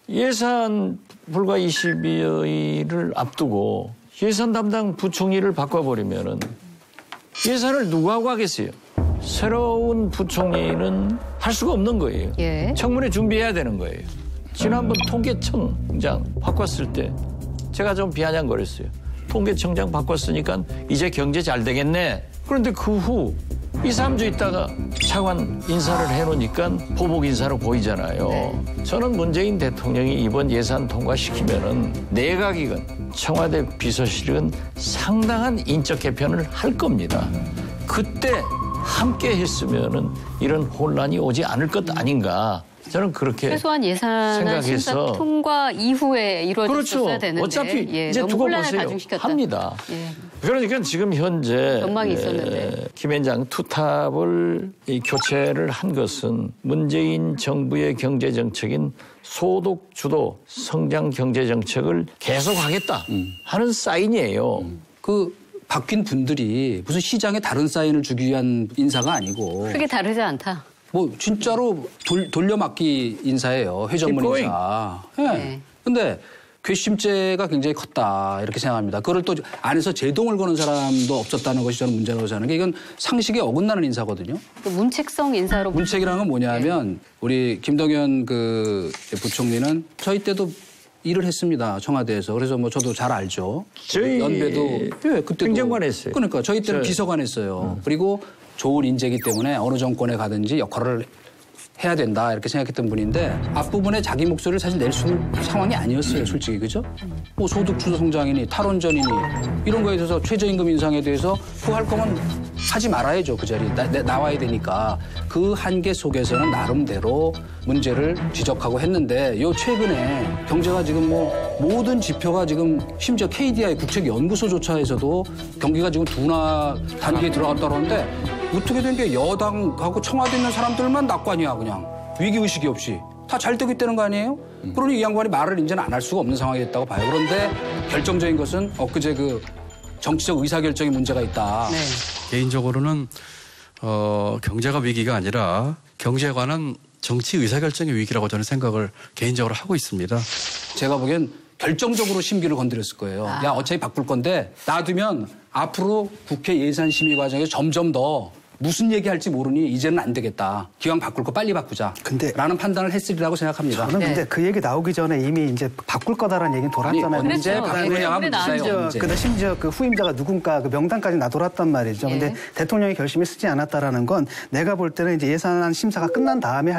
예산 불과 22일을 앞두고 예산 담당 부총리를 바꿔버리면은 예산을 누가 하고 하겠어요? 새로운 부총리는 할 수가 없는 거예요. 청문회 준비해야 되는 거예요. 지난번 통계청장 바꿨을 때 제가 좀 비아냥거렸어요. 통계청장 바꿨으니까 이제 경제 잘 되겠네. 그런데 그 후 2, 3주 있다가 차관 인사를 해놓으니까 보복 인사로 보이잖아요. 저는 문재인 대통령이 이번 예산 통과시키면은 내각이건 청와대 비서실은 상당한 인적 개편을 할 겁니다. 그때 함께 했으면은 이런 혼란이 오지 않을 것 아닌가. 저는 그렇게 최소한 예산안 심사 통과 이후에 이루어졌어야 그렇죠. 되는데 어차피 이제 너무 두고 혼란을 보세요. 가중시켰다. 합니다. 그러니까 지금 현재 전망이 있었는데. 김앤장 투탑을 교체를 한 것은 문재인 정부의 경제정책인 소득 주도 성장 경제정책을 계속하겠다 하는 사인이에요. 그 바뀐 분들이 무슨 시장에 다른 사인을 주기 위한 인사가 아니고 크게 다르지 않다. 뭐 진짜로 돌려막기 인사예요. 회전문 인사. 근데 괘씸죄가 굉장히 컸다 이렇게 생각합니다. 그걸 또 안에서 제동을 거는 사람도 없었다는 것이 저는 문제라고 생각하는 게 이건 상식에 어긋나는 인사거든요. 문책성 인사로. 문책이라는 건 뭐냐면 우리 김동연 그 부총리는 저희 때도 일을 했습니다. 청와대에서. 그래서 뭐 저도 잘 알죠. 저희 연배도 그때도 행정관 했어요. 그러니까 저희 때는 비서관 했어요. 그리고 좋은 인재이기 때문에 어느 정권에 가든지 역할을 해야 된다 이렇게 생각했던 분인데 앞부분에 자기 목소리를 사실 낼 수 있는 상황이 아니었어요. 솔직히. 그죠? 뭐 소득 주도 성장이니 탈원전이니 이런 거에 대해서 최저임금 인상에 대해서 그거 할 거면 하지 말아야죠. 그 자리에 나와야 되니까. 그 한계 속에서는 나름대로 문제를 지적하고 했는데 요 최근에 경제가 지금 뭐 모든 지표가 지금 심지어 KDI 국책연구소조차에서도 경기가 지금 둔화 단계에 들어갔다 그러는데 어떻게 된 게 여당하고 청와대 있는 사람들만 낙관이야 그냥. 위기의식이 없이 다 잘 되고 있다는 거 아니에요? 그러니 이 양반이 말을 이제는 안 할 수가 없는 상황이 됐다고 봐요. 그런데 결정적인 것은 엊그제 그 정치적 의사결정에 문제가 있다. 네. 개인적으로는 경제가 위기가 아니라 경제에 관한 정치 의사결정의 위기라고 저는 생각을 개인적으로 하고 있습니다. 제가 보기엔 결정적으로 심기를 건드렸을 거예요. 야, 어차피 바꿀 건데 놔두면 앞으로 국회 예산심의 과정에서 점점 더 무슨 얘기할지 모르니 이제는 안 되겠다. 기왕 바꿀 거 빨리 바꾸자. 라는 판단을 했으리라고 생각합니다. 저는 근데 그 얘기 나오기 전에 이미 이제 바꿀 거다라는 얘기는 돌았잖아요. 언제 바꾸냐가 문제예요. 근데 심지어 그 후임자가 누군가 그 명단까지 나돌았단 말이죠. 근데 대통령이 결심을 쓰지 않았다라는 건 내가 볼 때는 이제 예산안 심사가 끝난 다음에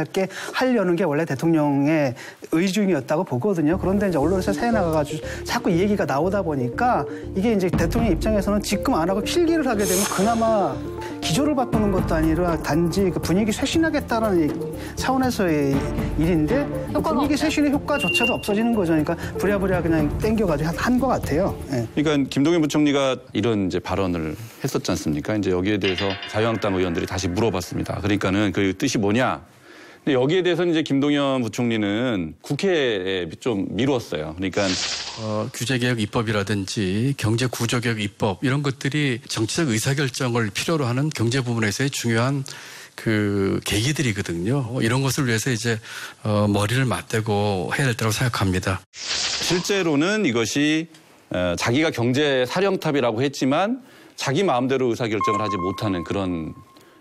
하려는 게 원래 대통령의 의중이었다고 보거든요. 그런데 이제 언론에서 새 나가가지고 자꾸 이 얘기가 나오다 보니까 이게 이제 대통령 입장에서는 지금 안 하고 필기를 하게 되면 그나마 기조를 바꾸는 것도 아니라 단지 그 분위기 쇄신하겠다라는 차원에서의 일인데 분위기 쇄신의 효과조차도 없어지는 거죠. 그러니까 부랴부랴 그냥 땡겨가지고 한 것 같아요. 네. 그러니까 김동연 부총리가 이런 이제 발언을 했었지 않습니까? 이제 여기에 대해서 자유한국당 의원들이 다시 물어봤습니다. 그러니까는 그 뜻이 뭐냐? 근데 여기에 대해서는 이제 김동연 부총리는 국회에 좀 미뤘어요. 그러니까 규제개혁 입법이라든지 경제구조개혁 입법 이런 것들이 정치적 의사결정을 필요로 하는 경제 부분에서의 중요한 그 계기들이거든요. 이런 것을 위해서 이제 머리를 맞대고 해야 될 거라고 생각합니다. 실제로는 이것이 자기가 경제 사령탑이라고 했지만 자기 마음대로 의사결정을 하지 못하는 그런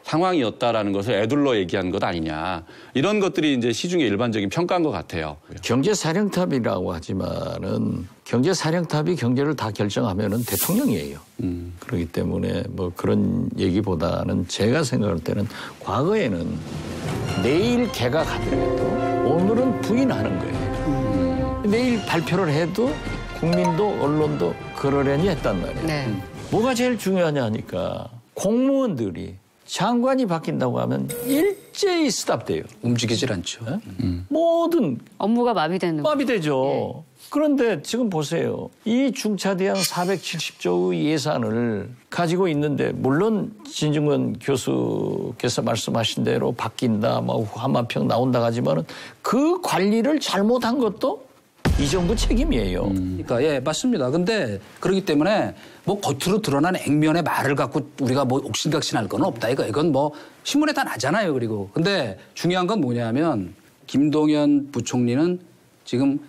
상황이었다라는 것을 애둘러 얘기한 것 아니냐. 이런 것들이 이제 시중의 일반적인 평가인 것 같아요. 경제사령탑이라고 하지만은 경제사령탑이 경제를 다 결정하면은 대통령이에요. 그렇기 때문에 뭐 그런 얘기보다는 제가 생각할 때는 과거에는 내일 개각하더라도 오늘은 부인하는 거예요. 내일 발표를 해도 국민도 언론도 그러려니 했단 말이에요. 네. 뭐가 제일 중요하냐 하니까 공무원들이 장관이 바뀐다고 하면 일제히 스탑돼요. 움직이질 않죠. 모든 업무가 마비되는 마비되죠. 그런데 지금 보세요. 이 중차대한 470조의 예산을 가지고 있는데 물론 진중권 교수께서 말씀하신 대로 바뀐다, 뭐 한마평 나온다 하지만은 그 관리를 잘못한 것도 이 정부 책임이에요. 그러니까 예, 맞습니다. 근데 그렇기 때문에 뭐 겉으로 드러난 액면의 말을 갖고 우리가 뭐 옥신각신할 건 없다. 이건 뭐 신문에 다 나잖아요. 그리고 근데 중요한 건 뭐냐면 김동연 부총리는 지금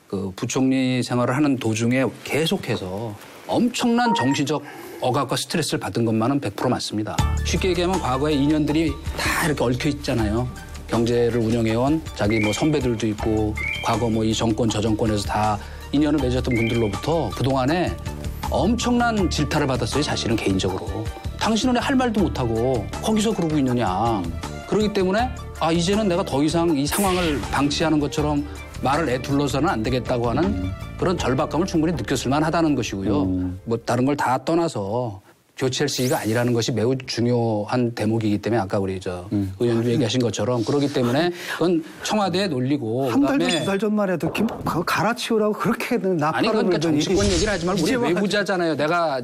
그 부총리 생활을 하는 도중에 계속해서 엄청난 정신적 억압과 스트레스를 받은 것만은 100% 맞습니다. 쉽게 얘기하면 과거의 인연들이 다 이렇게 얽혀 있잖아요. 경제를 운영해온 자기 뭐 선배들도 있고 과거 뭐 이 정권 저 정권에서 다 인연을 맺었던 분들로부터 그동안에 엄청난 질타를 받았어요. 자신은 개인적으로. 당신은 왜 할 말도 못하고 거기서 그러고 있느냐. 그렇기 때문에 이제는 내가 더 이상 이 상황을 방치하는 것처럼 말을 애둘러서는 안 되겠다고 하는 그런 절박감을 충분히 느꼈을 만하다는 것이고요. 뭐 다른 걸 다 떠나서 교체할 시기가 아니라는 것이 매우 중요한 대목이기 때문에 아까 우리 의원님 얘기하신 것처럼 그렇기 때문에 그건 청와대에 놀리고 한 달 전, 두 달 전만 해도 그거 갈아치우라고 그렇게 나팔을 아니 그러니까 불더니 정치권 얘기를 하지 말고 우리 외부자잖아요. 내가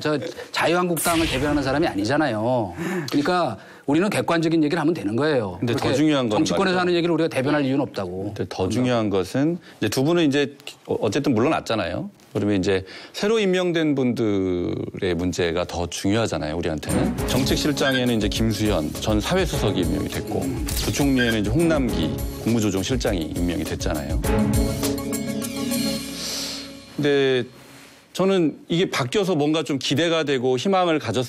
자유한국당을 대변하는 사람이 아니잖아요. 그러니까 우리는 객관적인 얘기를 하면 되는 거예요. 근데 더 중요한 건 정치권에서 하는 얘기를 우리가 대변할 이유는 없다고. 근데 더 중요한 것은 이제 두 분은 이제 어쨌든 물러났잖아요. 그러면 이제 새로 임명된 분들의 문제가 더 중요하잖아요, 우리한테는. 정책실장에는 이제 김수현 전 사회수석이 임명이 됐고, 부총리에는 이제 홍남기 국무조정실장이 임명이 됐잖아요. 근데 저는 이게 바뀌어서 뭔가 좀 기대가 되고 희망을 가질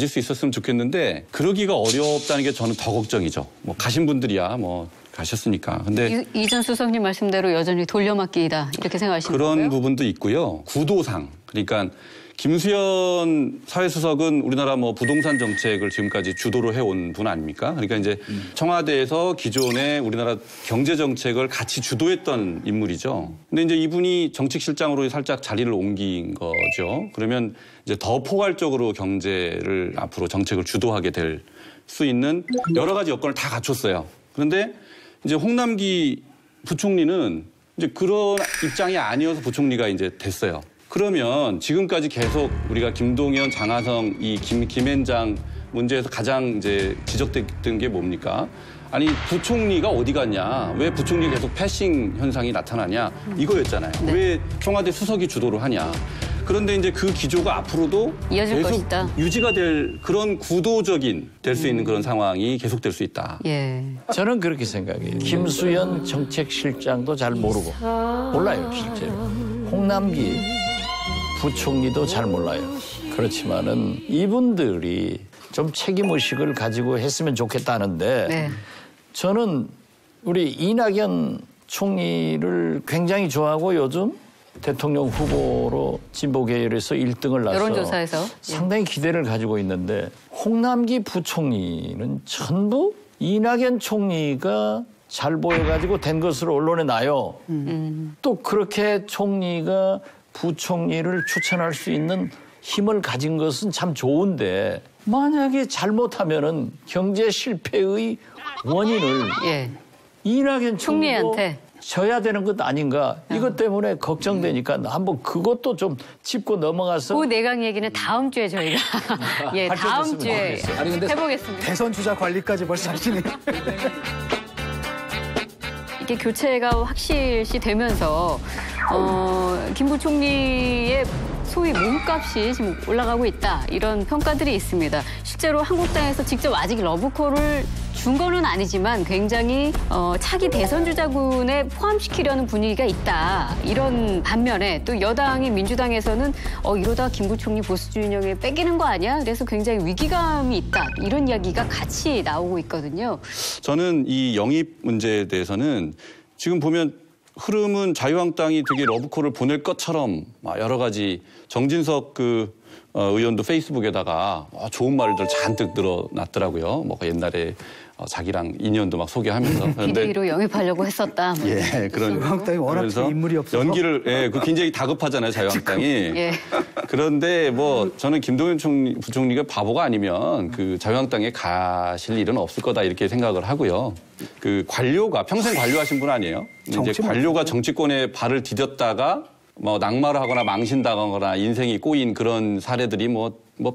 수 있었으면 좋겠는데 그러기가 어렵다는 게 저는 더 걱정이죠. 뭐 가신 분들이야 뭐 가셨으니까. 근데 이전 수석님 말씀대로 여전히 돌려막기이다 이렇게 생각하시는 거예요? 그런 부분도 있고요. 구도상. 그러니까 김수현 사회수석은 우리나라 뭐 부동산 정책을 지금까지 주도로 해온 분 아닙니까? 그러니까 이제 청와대에서 기존의 우리나라 경제 정책을 같이 주도했던 인물이죠. 근데 이제 이분이 정책실장으로 살짝 자리를 옮긴 거죠. 그러면 이제 더 포괄적으로 경제를 앞으로 정책을 주도하게 될 수 있는 여러 가지 여건을 다 갖췄어요. 그런데 이제 홍남기 부총리는 이제 그런 입장이 아니어서 부총리가 이제 됐어요. 그러면 지금까지 계속 우리가 김동연, 장하성, 이 김앤장 문제에서 가장 이제 지적됐던 게 뭡니까? 아니 부총리가 어디 갔냐? 왜 부총리 계속 패싱 현상이 나타나냐? 이거였잖아요. 네. 왜 청와대 수석이 주도를 하냐? 그런데 이제 그 기조가 앞으로도 이어질 계속 것이다. 유지가 될 그런 구도적인 될 수 있는 그런 상황이 계속될 수 있다. 예. 저는 그렇게 생각해요. 김수현 정책실장도 잘 모르고 몰라요, 실제로. 홍남기 부총리도 잘 몰라요. 그렇지만은 이분들이 좀 책임의식을 가지고 했으면 좋겠다는데 네. 저는 우리 이낙연 총리를 굉장히 좋아하고 요즘 대통령 후보로 진보 계열에서 1등을 나서 여론조사에서 상당히 기대를 가지고 있는데 홍남기 부총리는 전부 이낙연 총리가 잘 보여가지고 된 것으로 언론에 나요. 또 그렇게 총리가 부총리를 추천할 수 있는 힘을 가진 것은 참 좋은데 만약에 잘못하면은 경제 실패의 원인을 예. 이낙연 총리한테 져야 되는 것 아닌가 이것 때문에 걱정되니까 한번 그것도 좀 짚고 넘어가서 그 내각 얘기는 다음 주에 저희가 예 다음 주에 해보겠습니다. 대선 주자 관리까지 벌써 하시네. 이게 교체가 확실시 되면서 김 부총리의 소위 몸값이 지금 올라가고 있다 이런 평가들이 있습니다. 실제로 한국당에서 직접 아직 러브콜을 준 거는 아니지만 굉장히 차기 대선 주자군에 포함시키려는 분위기가 있다. 이런 반면에 또 여당이 민주당에서는 이러다 김 부총리 보수 진영에 뺏기는 거 아니야? 그래서 굉장히 위기감이 있다. 이런 이야기가 같이 나오고 있거든요. 저는 이 영입 문제에 대해서는 지금 보면 흐름은 자유한국당이 되게 러브콜을 보낼 것처럼 여러 가지 정진석 의원도 페이스북에다가 좋은 말들 잔뜩 늘어놨더라고요. 뭐 옛날에 자기랑 인연도 막 소개하면서. 비대위로 영입하려고 했었다. 예, 그런. 자유한국당이 워낙 인물이 없어서. 연기를, 굉장히 다급하잖아요, 자유한국당이. 예. 그런데 저는 김동연 부총리가 바보가 아니면 자유한국당에 가실 일은 없을 거다 이렇게 생각을 하고요. 관료가 평생 관료하신 분 아니에요? 이제 관료가 정치권에 발을 디뎠다가 낙마를 하거나 망신당하거나 인생이 꼬인 그런 사례들이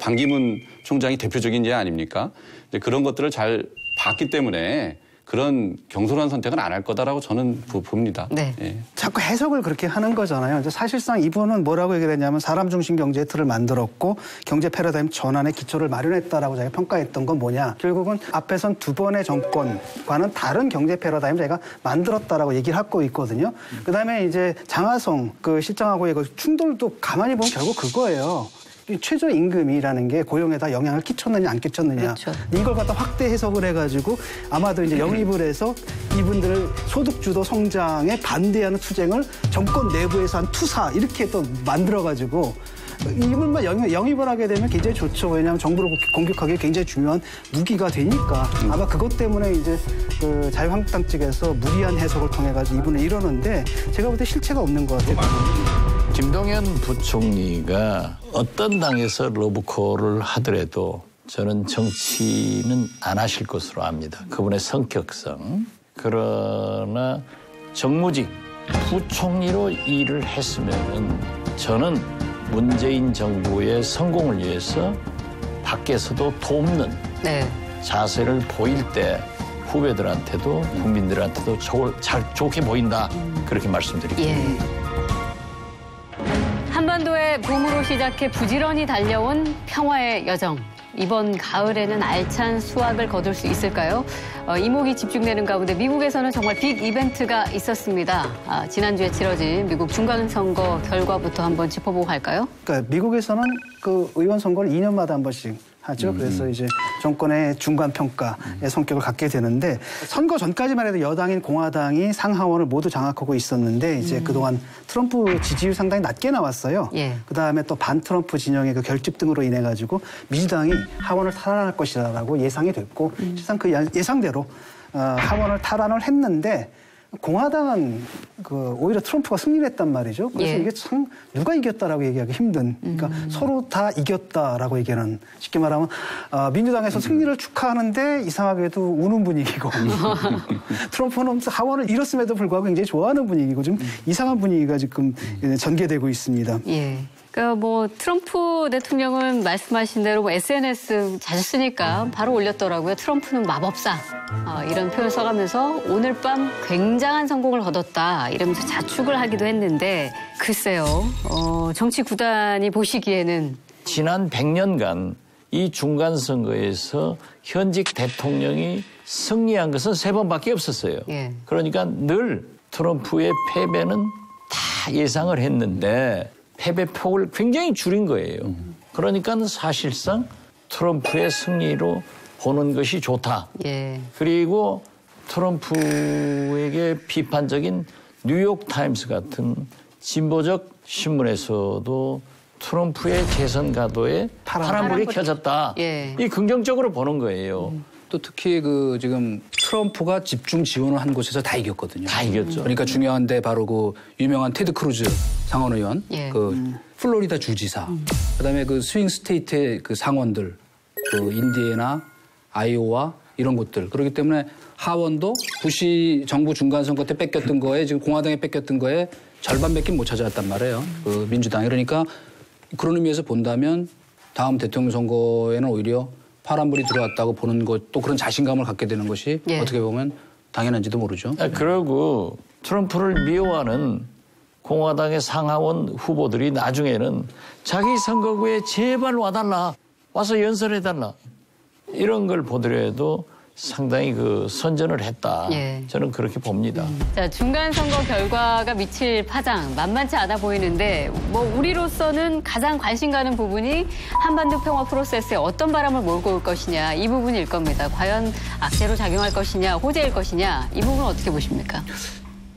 반기문 총장이 대표적인 예 아닙니까? 이제 그런 것들을 잘 봤기 때문에 그런 경솔한 선택은 안 할 거다라고 저는 봅니다. 네. 예. 자꾸 해석을 그렇게 하는 거잖아요. 이제 사실상 이분은 뭐라고 얘기를 했냐면 사람 중심 경제의 틀을 만들었고 경제 패러다임 전환의 기초를 마련했다라고 자기가 평가했던 건 뭐냐. 결국은 앞에선 두 번의 정권과는 다른 경제 패러다임을 자기가 만들었다라고 얘기를 하고 있거든요. 그다음에 이제 장하성 실장하고의 충돌도 가만히 보면 결국 그거예요. 최저임금이라는 게 고용에다 영향을 끼쳤느냐 안 끼쳤느냐. 그렇죠. 이걸 갖다 확대 해석을 해가지고 아마도 이제 영입을 해서 이분들 소득주도 성장에 반대하는 투쟁을 정권 내부에서 한 투사 이렇게 또 만들어가지고 이분만 영입을 하게 되면 굉장히 좋죠. 왜냐하면 정부를 공격하기 굉장히 중요한 무기가 되니까 아마 그것 때문에 이제 자유한국당 측에서 무리한 해석을 통해 가지고 이분을 이러는데 제가 볼 때 실체가 없는 것 같아요. 김동연 부총리가 어떤 당에서 러브콜을 하더라도 저는 정치는 안 하실 것으로 압니다. 그분의 성격상. 그러나 정무직 부총리로 일을 했으면 저는 문재인 정부의 성공을 위해서 밖에서도 돕는 자세를 보일 때 후배들한테도 국민들한테도 좋게 보인다. 그렇게 말씀드립니다. 예. 한반도의 봄으로 시작해 부지런히 달려온 평화의 여정. 이번 가을에는 알찬 수확을 거둘 수 있을까요? 이목이 집중되는 가운데 미국에서는 정말 빅 이벤트가 있었습니다. 지난주에 치러진 미국 중간선거 결과부터 한번 짚어보고 갈까요? 그러니까 미국에서는 의원 선거를 2년마다 한 번씩 하죠. 그래서 이제 정권의 중간 평가의 성격을 갖게 되는데 선거 전까지만 해도 여당인 공화당이 상하원을 모두 장악하고 있었는데 이제 그동안 트럼프 지지율 상당히 낮게 나왔어요. 그다음에 또 반 트럼프 진영의 결집 등으로 인해 가지고 민주당이 하원을 탈환할 것이라고 예상이 됐고 실상 그 예상대로 하원을 탈환을 했는데 공화당은 오히려 트럼프가 승리를 했단 말이죠. 그래서 이게 참 누가 이겼다라고 얘기하기 힘든. 그러니까 서로 다 이겼다라고 얘기하는. 쉽게 말하면 민주당에서 승리를 축하하는데 이상하게도 우는 분위기고 트럼프는 하원을 잃었음에도 불구하고 굉장히 좋아하는 분위기고 좀 이상한 분위기가 지금 전개되고 있습니다. 예. 그러니까 뭐 트럼프 대통령은 말씀하신 대로 뭐 SNS 자주 쓰니까 바로 올렸더라고요. 트럼프는 마법사. 이런 표현 써가면서 오늘 밤 굉장한 성공을 거뒀다 이러면서 자축을 하기도 했는데 글쎄요. 정치 구단이 보시기에는 지난 100년간 이 중간 선거에서 현직 대통령이 승리한 것은 3번밖에 없었어요. 예. 그러니까 늘 트럼프의 패배는 다 예상을 했는데 패배 폭을 굉장히 줄인 거예요. 그러니까 사실상 트럼프의 승리로 보는 것이 좋다. 예. 그리고 트럼프에게 비판적인 뉴욕타임스 같은 진보적 신문에서도 트럼프의 재선 가도에 파란불이 켜졌다. 예. 이 긍정적으로 보는 거예요. 또 특히 그 지금 트럼프가 집중 지원을 한 곳에서 다 이겼거든요. 다 이겼죠. 그러니까 중요한데 바로 그 유명한 테드 크루즈 상원의원, 예. 그 플로리다 주지사, 그다음에 그 스윙 스테이트의 그 상원들, 그 인디애나, 아이오와 이런 곳들. 그렇기 때문에 하원도 부시 정부 중간 선거 때 뺏겼던 거에 지금 공화당에 뺏겼던 거에 절반밖에 못 찾아왔단 말이에요. 그 민주당이. 그러니까 그런 의미에서 본다면 다음 대통령 선거에는 오히려 파란불이 들어왔다고 보는 것, 또 그런 자신감을 갖게 되는 것이 예. 어떻게 보면 당연한지도 모르죠. 그리고 트럼프를 미워하는 공화당의 상하원 후보들이 나중에는 자기 선거구에 제발 와달라, 와서 연설해달라 이런 걸 보더라도 상당히 그 선전을 했다. 예. 저는 그렇게 봅니다. 자, 중간 선거 결과가 미칠 파장 만만치 않아 보이는데 뭐 우리로서는 가장 관심 가는 부분이 한반도 평화 프로세스에 어떤 바람을 몰고 올 것이냐 이 부분일 겁니다. 과연 악재로 작용할 것이냐 호재일 것이냐 이 부분은 어떻게 보십니까?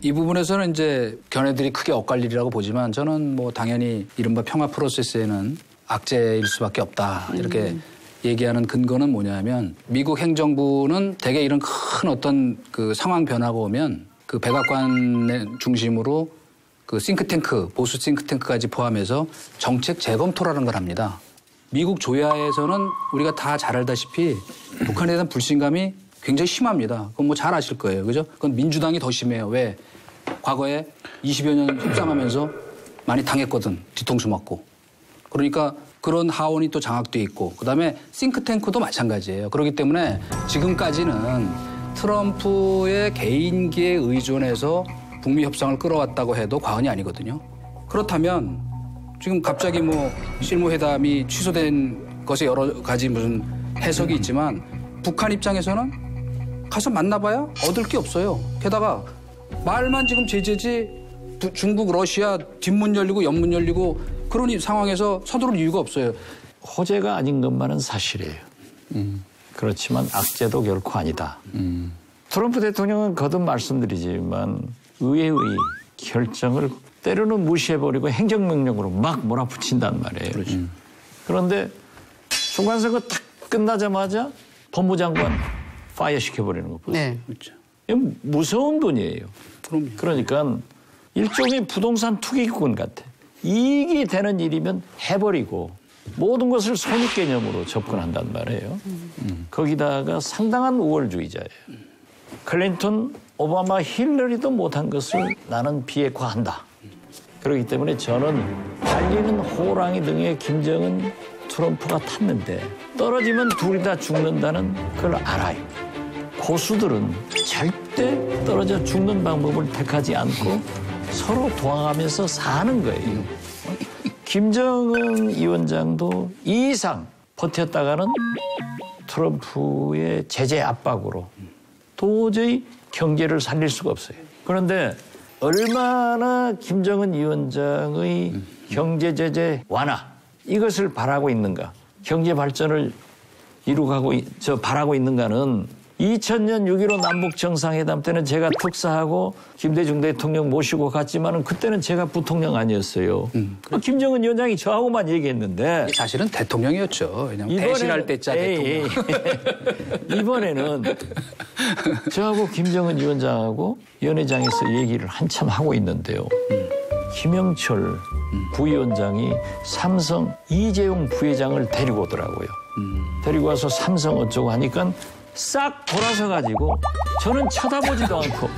이 부분에서는 이제 견해들이 크게 엇갈리리라고 보지만 저는 뭐 당연히 이른바 평화 프로세스에는 악재일 수밖에 없다 이렇게 얘기하는 근거는 뭐냐면 미국 행정부는 대개 이런 큰 어떤 그 상황 변화가 오면 그 백악관 중심으로 그 싱크탱크, 보수 싱크탱크까지 포함해서 정책 재검토라는 걸 합니다. 미국 조야에서는 우리가 다 잘 알다시피 북한에 대한 불신감이 굉장히 심합니다. 그건 뭐 잘 아실 거예요. 그죠? 그건 민주당이 더 심해요. 왜? 과거에 20여 년 협상하면서 많이 당했거든. 뒤통수 맞고. 그러니까 그런 하원이 또 장악돼 있고 그다음에 싱크탱크도 마찬가지예요. 그렇기 때문에 지금까지는 트럼프의 개인기에 의존해서 북미 협상을 끌어왔다고 해도 과언이 아니거든요. 그렇다면 지금 갑자기 뭐 실무회담이 취소된 것에 여러 가지 무슨 해석이 있지만 북한 입장에서는 가서 만나봐야 얻을 게 없어요. 게다가 말만 지금 제재지 중국, 러시아 뒷문 열리고 옆문 열리고 그런 상황에서 서두를 이유가 없어요. 호재가 아닌 것만은 사실이에요. 그렇지만 악재도 결코 아니다. 트럼프 대통령은 거듭 말씀드리지만 의회의 결정을 때로는 무시해버리고 행정명령으로 막 몰아붙인단 말이에요. 그렇죠. 그런데 중간선거 딱 끝나자마자 법무장관 파이어 시켜버리는 거 보세요. 네. 그렇죠. 무서운 분이에요. 그럼요. 그러니까 일종의 부동산 투기꾼 같아. 이익이 되는 일이면 해버리고 모든 것을 손익 개념으로 접근한단 말이에요. 거기다가 상당한 우월주의자예요. 클린턴, 오바마, 힐러리도 못한 것을 나는 비핵화한다. 그렇기 때문에 저는 달리는 호랑이 등의 김정은, 트럼프가 탔는데 떨어지면 둘이 다 죽는다는 걸 알아요. 고수들은 절대 떨어져 죽는 방법을 택하지 않고 서로 도와가면서 사는 거예요. 김정은 위원장도 이 이상 버텼다가는 트럼프의 제재 압박으로 도저히 경제를 살릴 수가 없어요. 그런데 얼마나 김정은 위원장의 경제 제재 완화 이것을 바라고 있는가, 경제 발전을 바라고 있는가는 2000년 6.15 남북 정상회담 때는 제가 특사하고 김대중 대통령 모시고 갔지만은 그때는 제가 부통령 아니었어요. 김정은 위원장이 저하고만 얘기했는데 사실은 대통령이었죠. 왜냐면 대신할 때짜 대통령. 이번에는 저하고 김정은 위원장하고 연회장에서 얘기를 한참 하고 있는데요. 김영철 부위원장이 삼성 이재용 부회장을 데리고 오더라고요. 데리고 와서 삼성 어쩌고 하니까 싹 돌아서 가지고 저는 쳐다보지도 않고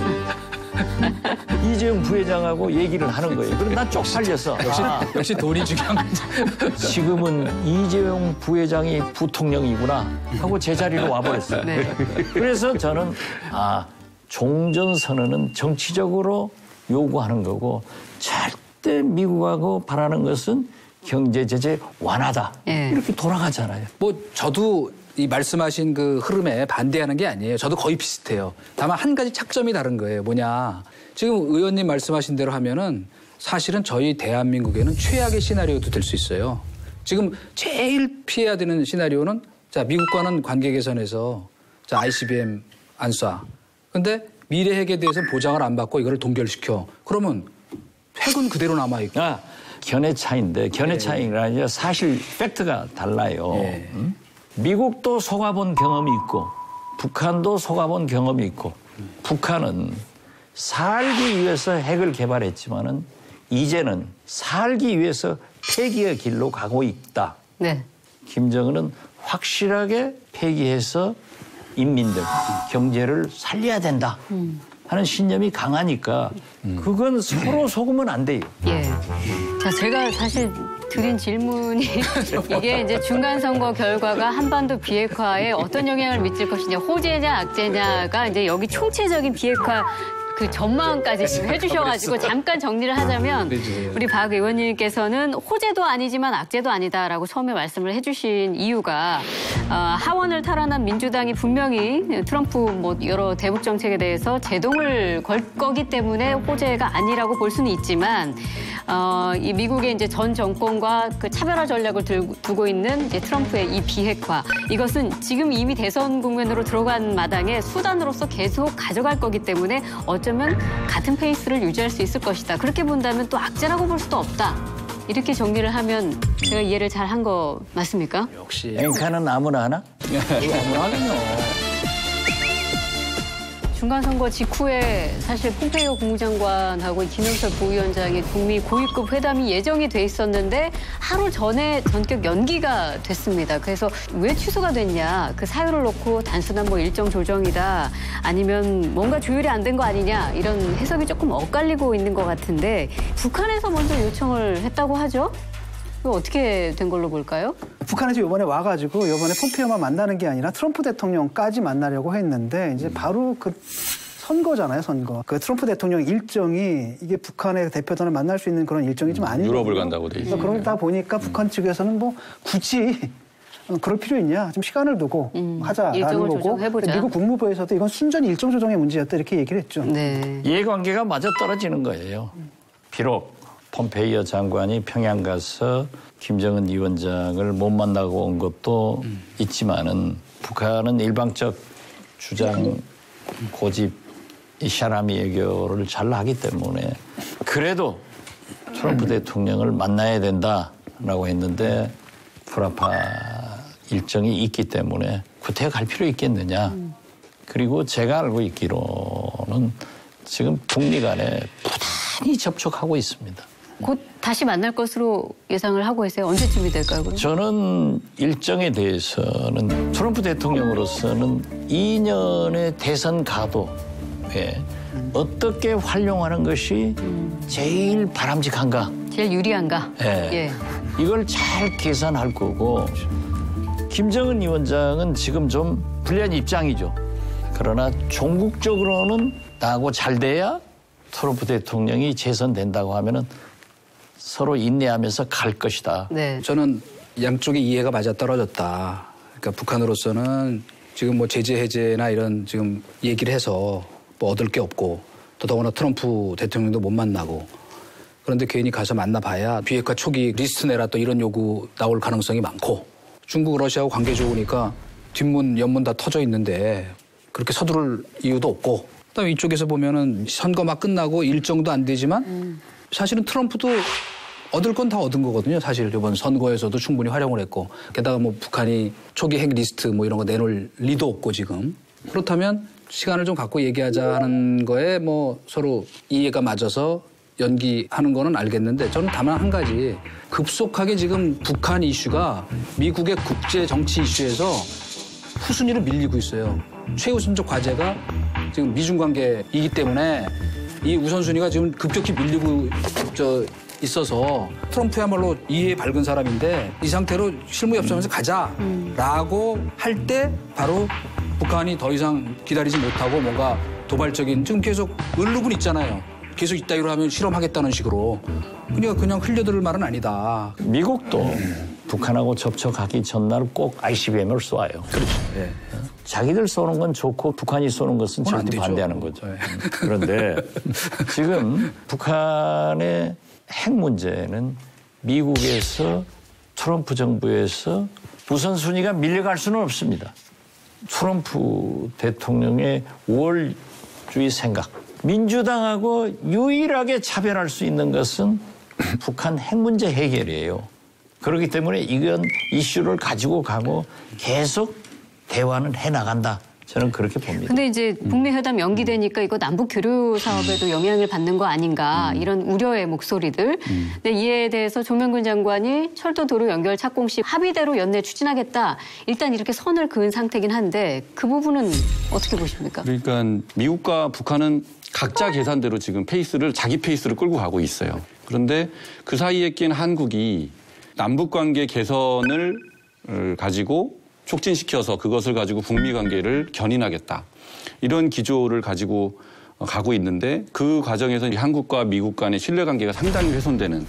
이재용 부회장하고 얘기를 하는 거예요. 그럼 난 쪽팔려서. 역시 돈이 중요한 거죠. 지금은 이재용 부회장이 부통령이구나 하고 제자리로 와버렸어요. 네. 그래서 저는 종전선언은 정치적으로 요구하는 거고 절대 미국하고 바라는 것은 경제 제재 완화다. 네. 이렇게 돌아가잖아요. 뭐 저도 이 말씀하신 그 흐름에 반대하는 게 아니에요. 저도 거의 비슷해요. 다만 한 가지 착점이 다른 거예요. 뭐냐. 지금 의원님 말씀하신 대로 하면은 사실은 저희 대한민국에는 최악의 시나리오도 될 수 있어요. 지금 제일 피해야 되는 시나리오는 자, 미국과는 관계 개선해서 자, ICBM 안 쏴. 근데 미래 핵에 대해서 보장을 안 받고 이거를 동결시켜. 그러면 핵은 그대로 남아있고. 견해 차이인데 견해 차이라니 사실 팩트가 달라요. 미국도 속아본 경험이 있고 북한도 속아본 경험이 있고 북한은 살기 위해서 핵을 개발했지만은 이제는 살기 위해서 폐기의 길로 가고 있다. 네. 김정은은 확실하게 폐기해서 인민들 경제를 살려야 된다 하는 신념이 강하니까 그건 서로 속으면 안 돼요. 예. 자, 제가 사실 드린 질문이 이게 이제 중간선거 결과가 한반도 비핵화에 어떤 영향을 미칠 것이냐, 호재냐, 악재냐가 이제 여기 총체적인 비핵화 그 전망까지 지금 해주셔가지고 잠깐 정리를 하자면 우리 박 의원님께서는 호재도 아니지만 악재도 아니다라고 처음에 말씀을 해주신 이유가 하원을 탈환한 민주당이 분명히 트럼프 뭐 여러 대북 정책에 대해서 제동을 걸 거기 때문에 호재가 아니라고 볼 수는 있지만 이 미국의 이제 전 정권과 그 차별화 전략을 두고 있는 이제 트럼프의 이 비핵화 이것은 지금 이미 대선 국면으로 들어간 마당에 수단으로서 계속 가져갈 거기 때문에 어쩌면 같은 페이스를 유지할 수 있을 것이다. 그렇게 본다면 또 악재라고 볼 수도 없다. 이렇게 정리를 하면 제가 이해를 잘 한 거 맞습니까? 역시. 앵카는 아무나 하나? 아무나 하긴요. 중간선거 직후에 사실 폼페이오 국무장관하고 김영철 부위원장의 북미 고위급 회담이 예정이 돼 있었는데 하루 전에 전격 연기가 됐습니다. 그래서 왜 취소가 됐냐? 그 사유를 놓고 단순한 뭐 일정 조정이다. 아니면 뭔가 조율이 안 된 거 아니냐? 이런 해석이 조금 엇갈리고 있는 것 같은데 북한에서 먼저 요청을 했다고 하죠? 이거 어떻게 된 걸로 볼까요? 북한에서 이번에 와가지고 이번에 폼페이오만 만나는 게 아니라 트럼프 대통령까지 만나려고 했는데 이제 바로 그 선거잖아요, 선거. 그 트럼프 대통령 일정이 이게 북한의 대표단을 만날 수 있는 그런 일정이 좀 아닌 유럽을 간다고 돼 있어요. 그러다 보니까 북한 측에서는 뭐 굳이 그럴 필요 있냐, 좀 시간을 두고 하자라는 거고. 미국 국무부에서도 이건 순전히 일정 조정의 문제였다 이렇게 얘기를 했죠. 네. 이해관계가 맞아 떨어지는 거예요. 비록 폼페이오 장관이 평양 가서 김정은 위원장을 못 만나고 온 것도 있지만은 북한은 일방적 주장 고집 이 샤라미 외교를 잘 하기 때문에 그래도 트럼프 대통령을 만나야 된다라고 했는데 프라파 일정이 있기 때문에 구태여 갈 필요 있겠느냐. 그리고 제가 알고 있기로는 지금 북미 간에 부단히 접촉하고 있습니다. 곧 다시 만날 것으로 예상을 하고 있어요. 언제쯤이 될까요? 그럼? 저는 일정에 대해서는 트럼프 대통령으로서는 2년의 대선 가도에 어떻게 활용하는 것이 제일 바람직한가? 제일 유리한가? 예. 이걸 잘 계산할 거고 김정은 위원장은 지금 좀 불리한 입장이죠. 그러나 종국적으로는 나하고 잘 돼야 트럼프 대통령이 재선된다고 하면은 서로 인내하면서 갈 것이다. 네. 저는 양쪽의 이해가 맞아떨어졌다. 그러니까 북한으로서는 지금 뭐 제재 해제나 이런 지금 얘기를 해서 뭐 얻을 게 없고 더더구나 트럼프 대통령도 못 만나고 그런데 괜히 가서 만나봐야 비핵화 초기 리스트 내라 또 이런 요구 나올 가능성이 많고 중국 러시아하고 관계 좋으니까 뒷문 옆문 다 터져 있는데 그렇게 서두를 이유도 없고 그다음에 이쪽에서 보면은 선거 막 끝나고 일정도 안 되지만 사실은 트럼프도 얻을 건 다 얻은 거거든요. 사실 이번 선거에서도 충분히 활용을 했고 게다가 뭐 북한이 초기 핵 리스트 뭐 이런 거 내놓을 리도 없고 지금 그렇다면 시간을 좀 갖고 얘기하자 하는 거에 뭐 서로 이해가 맞아서 연기하는 거는 알겠는데 저는 다만 한 가지 급속하게 지금 북한 이슈가 미국의 국제 정치 이슈에서 후순위로 밀리고 있어요. 최우선적 과제가 지금 미중 관계이기 때문에 이 우선순위가 지금 급격히 밀리고 있어서 트럼프야말로 이해에 밝은 사람인데 이 상태로 실무 협상에서 가자라고 할 때 바로 북한이 더 이상 기다리지 못하고 뭔가 도발적인 지금 계속 을루군 있잖아요. 계속 이따위로 하면 실험하겠다는 식으로. 그러니까 그냥 흘려들을 말은 아니다. 미국도 북한하고 접촉하기 전날 꼭 ICBM을 쏘아요. 그렇죠. 네. 자기들 쏘는 건 좋고 북한이 쏘는 것은 절대 반대하는 거죠. 네. 그런데 지금 북한의 핵 문제는 미국에서 트럼프 정부에서 우선순위가 밀려갈 수는 없습니다. 트럼프 대통령의 우월주의 생각. 민주당하고 유일하게 차별할 수 있는 것은 북한 핵 문제 해결이에요. 그렇기 때문에 이건 이슈를 가지고 가고 계속 대화는 해나간다. 저는 그렇게 봅니다. 근데 이제 북미 회담 연기되니까 이거 남북 교류 사업에도 영향을 받는 거 아닌가 이런 우려의 목소리들. 근데 이에 대해서 조명근 장관이 철도 도로 연결 착공 시 합의대로 연내 추진하겠다. 일단 이렇게 선을 그은 상태긴 한데 그 부분은 어떻게 보십니까? 그러니까 미국과 북한은 각자 계산대로 지금 자기 페이스를 끌고 가고 있어요. 그런데 그 사이에 낀 한국이 남북관계 개선을 가지고 촉진시켜서 그것을 가지고 북미 관계를 견인하겠다. 이런 기조를 가지고 가고 있는데 그 과정에서 한국과 미국 간의 신뢰관계가 상당히 훼손되는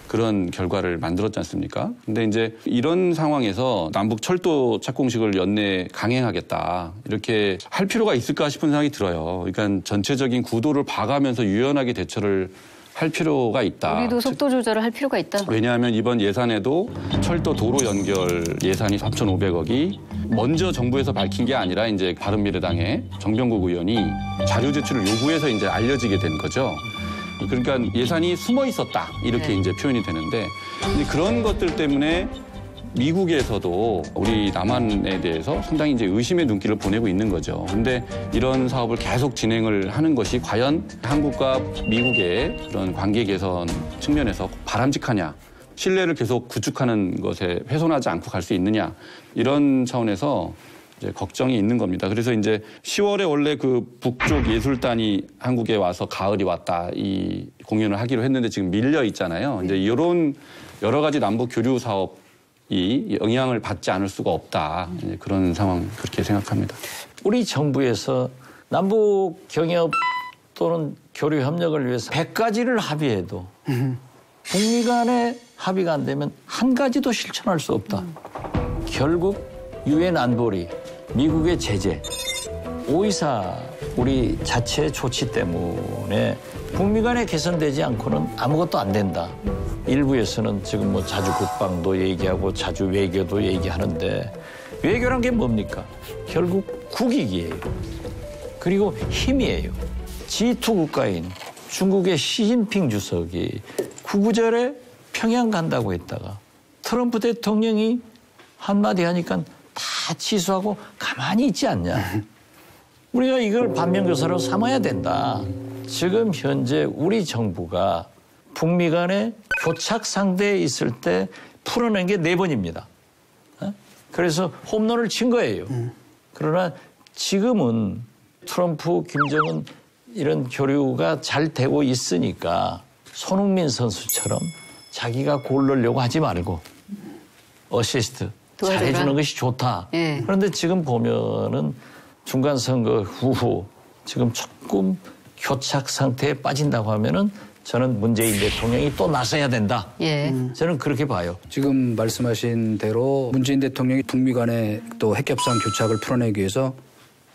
그런 결과를 만들었지 않습니까? 근데 이제 이런 상황에서 남북 철도 착공식을 연내 강행하겠다. 이렇게 할 필요가 있을까 싶은 생각이 들어요. 그러니까 전체적인 구도를 봐가면서 유연하게 대처를 할 필요가 있다. 우리도 속도 조절을 할 필요가 있다. 왜냐하면 이번 예산에도 철도 도로 연결 예산이 3,500억이 먼저 정부에서 밝힌 게 아니라 이제 바른미래당의 정병국 의원이 자료 제출을 요구해서 이제 알려지게 된 거죠. 그러니까 예산이 숨어 있었다 이렇게 이제 표현이 되는데 근데 그런 것들 때문에 미국에서도 우리 남한에 대해서 상당히 이제 의심의 눈길을 보내고 있는 거죠. 근데 이런 사업을 계속 진행을 하는 것이 과연 한국과 미국의 그런 관계 개선 측면에서 바람직하냐, 신뢰를 계속 구축하는 것에 훼손하지 않고 갈 수 있느냐 이런 차원에서 이제 걱정이 있는 겁니다. 그래서 이제 10월에 원래 그 북쪽 예술단이 한국에 와서 가을이 왔다 이 공연을 하기로 했는데 지금 밀려 있잖아요. 이제 이런 여러 가지 남북 교류 사업 이 영향을 받지 않을 수가 없다. 그런 상황 그렇게 생각합니다. 우리 정부에서 남북 경협 또는 교류 협력을 위해서 100가지를 합의해도 북미 간의 합의가 안 되면 한 가지도 실천할 수 없다. 결국 유엔 안보리, 미국의 제재, 5.24 우리 자체 조치 때문에 북미 간에 개선되지 않고는 아무것도 안 된다. 일부에서는 지금 뭐 자주 국방도 얘기하고 자주 외교도 얘기하는데 외교란 게 뭡니까? 결국 국익이에요. 그리고 힘이에요. G2 국가인 중국의 시진핑 주석이 구구절에 평양 간다고 했다가 트럼프 대통령이 한마디 하니까 다 취소하고 가만히 있지 않냐. 우리가 이걸 반면교사로 삼아야 된다. 지금 현재 우리 정부가 북미 간의 교착 상대에 있을 때 풀어낸 게 4번입니다. 그래서 홈런을 친 거예요. 그러나 지금은 트럼프, 김정은 이런 교류가 잘 되고 있으니까 손흥민 선수처럼 자기가 골 넣으려고 하지 말고 어시스트 잘해주는 것이 좋다. 네. 그런데 지금 보면은 중간선거 후후 지금 조금 교착 상태에 빠진다고 하면은 저는 문재인 대통령이 또 나서야 된다. 예. 저는 그렇게 봐요. 지금 말씀하신 대로 문재인 대통령이 북미 간의 또 핵협상 교착을 풀어내기 위해서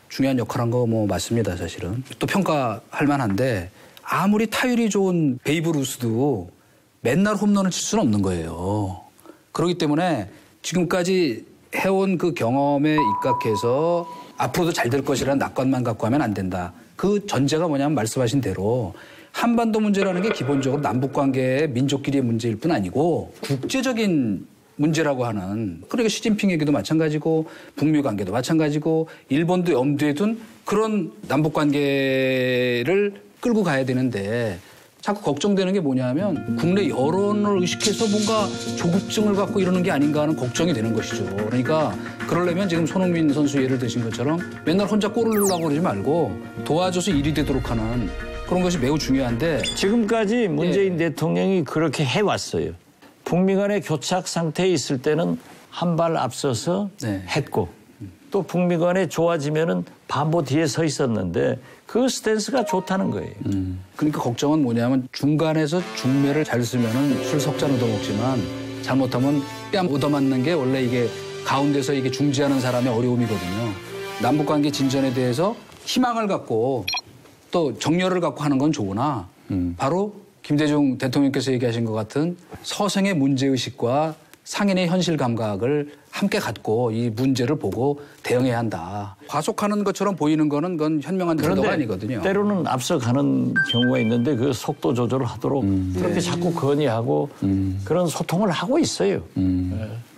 중요한 역할을 한 거 뭐 맞습니다, 사실은. 또 평가할 만한데 아무리 타율이 좋은 베이브 루스도 맨날 홈런을 칠 수는 없는 거예요. 그렇기 때문에 지금까지 해온 그 경험에 입각해서 앞으로도 잘 될 것이라는 낙관만 갖고 하면 안 된다. 그 전제가 뭐냐면 말씀하신 대로 한반도 문제라는 게 기본적으로 남북관계의 민족끼리의 문제일 뿐 아니고 국제적인 문제라고 하는 그러니까 시진핑 얘기도 마찬가지고 북미 관계도 마찬가지고 일본도 염두에 둔 그런 남북관계를 끌고 가야 되는데 자꾸 걱정되는 게 뭐냐면 국내 여론을 의식해서 뭔가 조급증을 갖고 이러는 게 아닌가 하는 걱정이 되는 것이죠. 그러니까 그러려면 지금 손흥민 선수 예를 드신 것처럼 맨날 혼자 골을 넣으려고 그러지 말고 도와줘서 일이 되도록 하는 그런 것이 매우 중요한데 지금까지 문재인 대통령이 그렇게 해왔어요. 북미 간의 교착 상태에 있을 때는 한 발 앞서서 했고 또 북미 간에 좋아지면은 반보 뒤에 서 있었는데 그 스탠스가 좋다는 거예요. 그러니까 걱정은 뭐냐면 중간에서 중매를 잘 쓰면은 술 석잔 얻어먹지만 잘못하면 뺨 얻어맞는 게 원래 이게 가운데서 이게 중지하는 사람의 어려움이거든요. 남북관계 진전에 대해서 희망을 갖고 또 정열을 갖고 하는 건 좋으나 바로 김대중 대통령께서 얘기하신 것 같은 서생의 문제의식과 상인의 현실 감각을 함께 갖고 이 문제를 보고 대응해야 한다. 과속하는 것처럼 보이는 거는 그건 현명한 태도가 아니거든요. 때로는 앞서가는 경우가 있는데 그 속도 조절을 하도록 그렇게 자꾸 건의하고 그런 소통을 하고 있어요.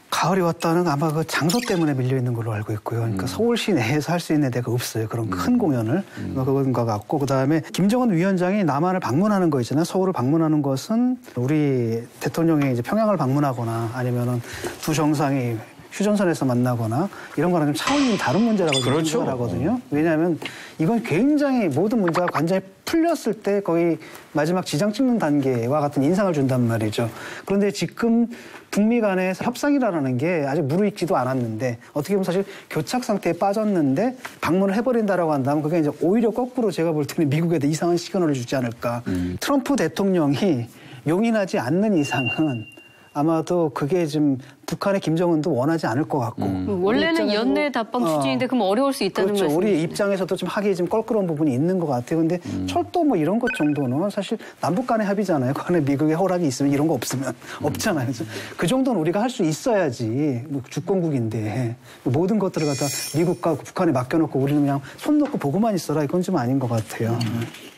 가을이 왔다는 아마 그 장소 때문에 밀려 있는 걸로 알고 있고요. 그러니까 서울시 내에서 할 수 있는 데가 없어요. 그런 큰 공연을. 그건 것 같고. 그다음에 김정은 위원장이 남한을 방문하는 거 있잖아요. 서울을 방문하는 것은 우리 대통령이 이제 평양을 방문하거나 아니면은 두 정상이 휴전선에서 만나거나 이런 거랑 좀 차원이 다른 문제라고 생각을 하거든요. 왜냐하면 이건 굉장히 모든 문제가 완전히 풀렸을 때 거의 마지막 지장 찍는 단계와 같은 인상을 준단 말이죠. 그런데 지금 북미 간의 협상이라는 게 아직 무르익지도 않았는데 어떻게 보면 사실 교착 상태에 빠졌는데 방문을 해버린다라고 한다면 그게 이제 오히려 거꾸로 제가 볼 때는 미국에 대해 이상한 시그널을 주지 않을까. 트럼프 대통령이 용인하지 않는 이상은 아마도 그게 지금 북한의 김정은도 원하지 않을 것 같고. 원래는 연내 답방 추진인데 그럼 어려울 수 있다는 그렇죠. 말씀이시죠? 우리 입장에서도 좀 하기 좀 껄끄러운 부분이 있는 것 같아요. 근데 철도 뭐 이런 것 정도는 사실 남북 간의 합의잖아요. 그 안에 미국의 허락이 있으면 이런 거 없으면 없잖아요. 그래서 그 정도는 우리가 할 수 있어야지. 뭐 주권국인데 모든 것들을 갖다 미국과 북한에 맡겨놓고 우리는 그냥 손 놓고 보고만 있어라. 이건 좀 아닌 것 같아요.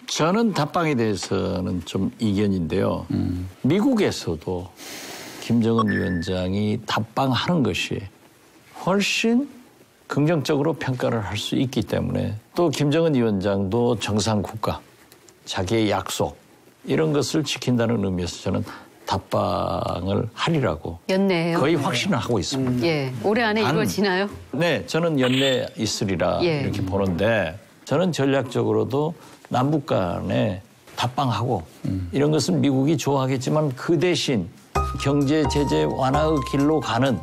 저는 답방에 대해서는 좀 이견인데요. 미국에서도 김정은 위원장이 답방하는 것이 훨씬 긍정적으로 평가를 할 수 있기 때문에 또 김정은 위원장도 정상국가, 자기의 약속 이런 것을 지킨다는 의미에서 저는 답방을 하리라고 연내예요? 거의 확신을 하고 있습니다. 예, 올해 안에 이루어지나요? 네, 저는 연내 있으리라 이렇게 보는데 저는 전략적으로도 남북 간에 답방하고 이런 것은 미국이 좋아하겠지만 그 대신 경제 제재 완화의 길로 가는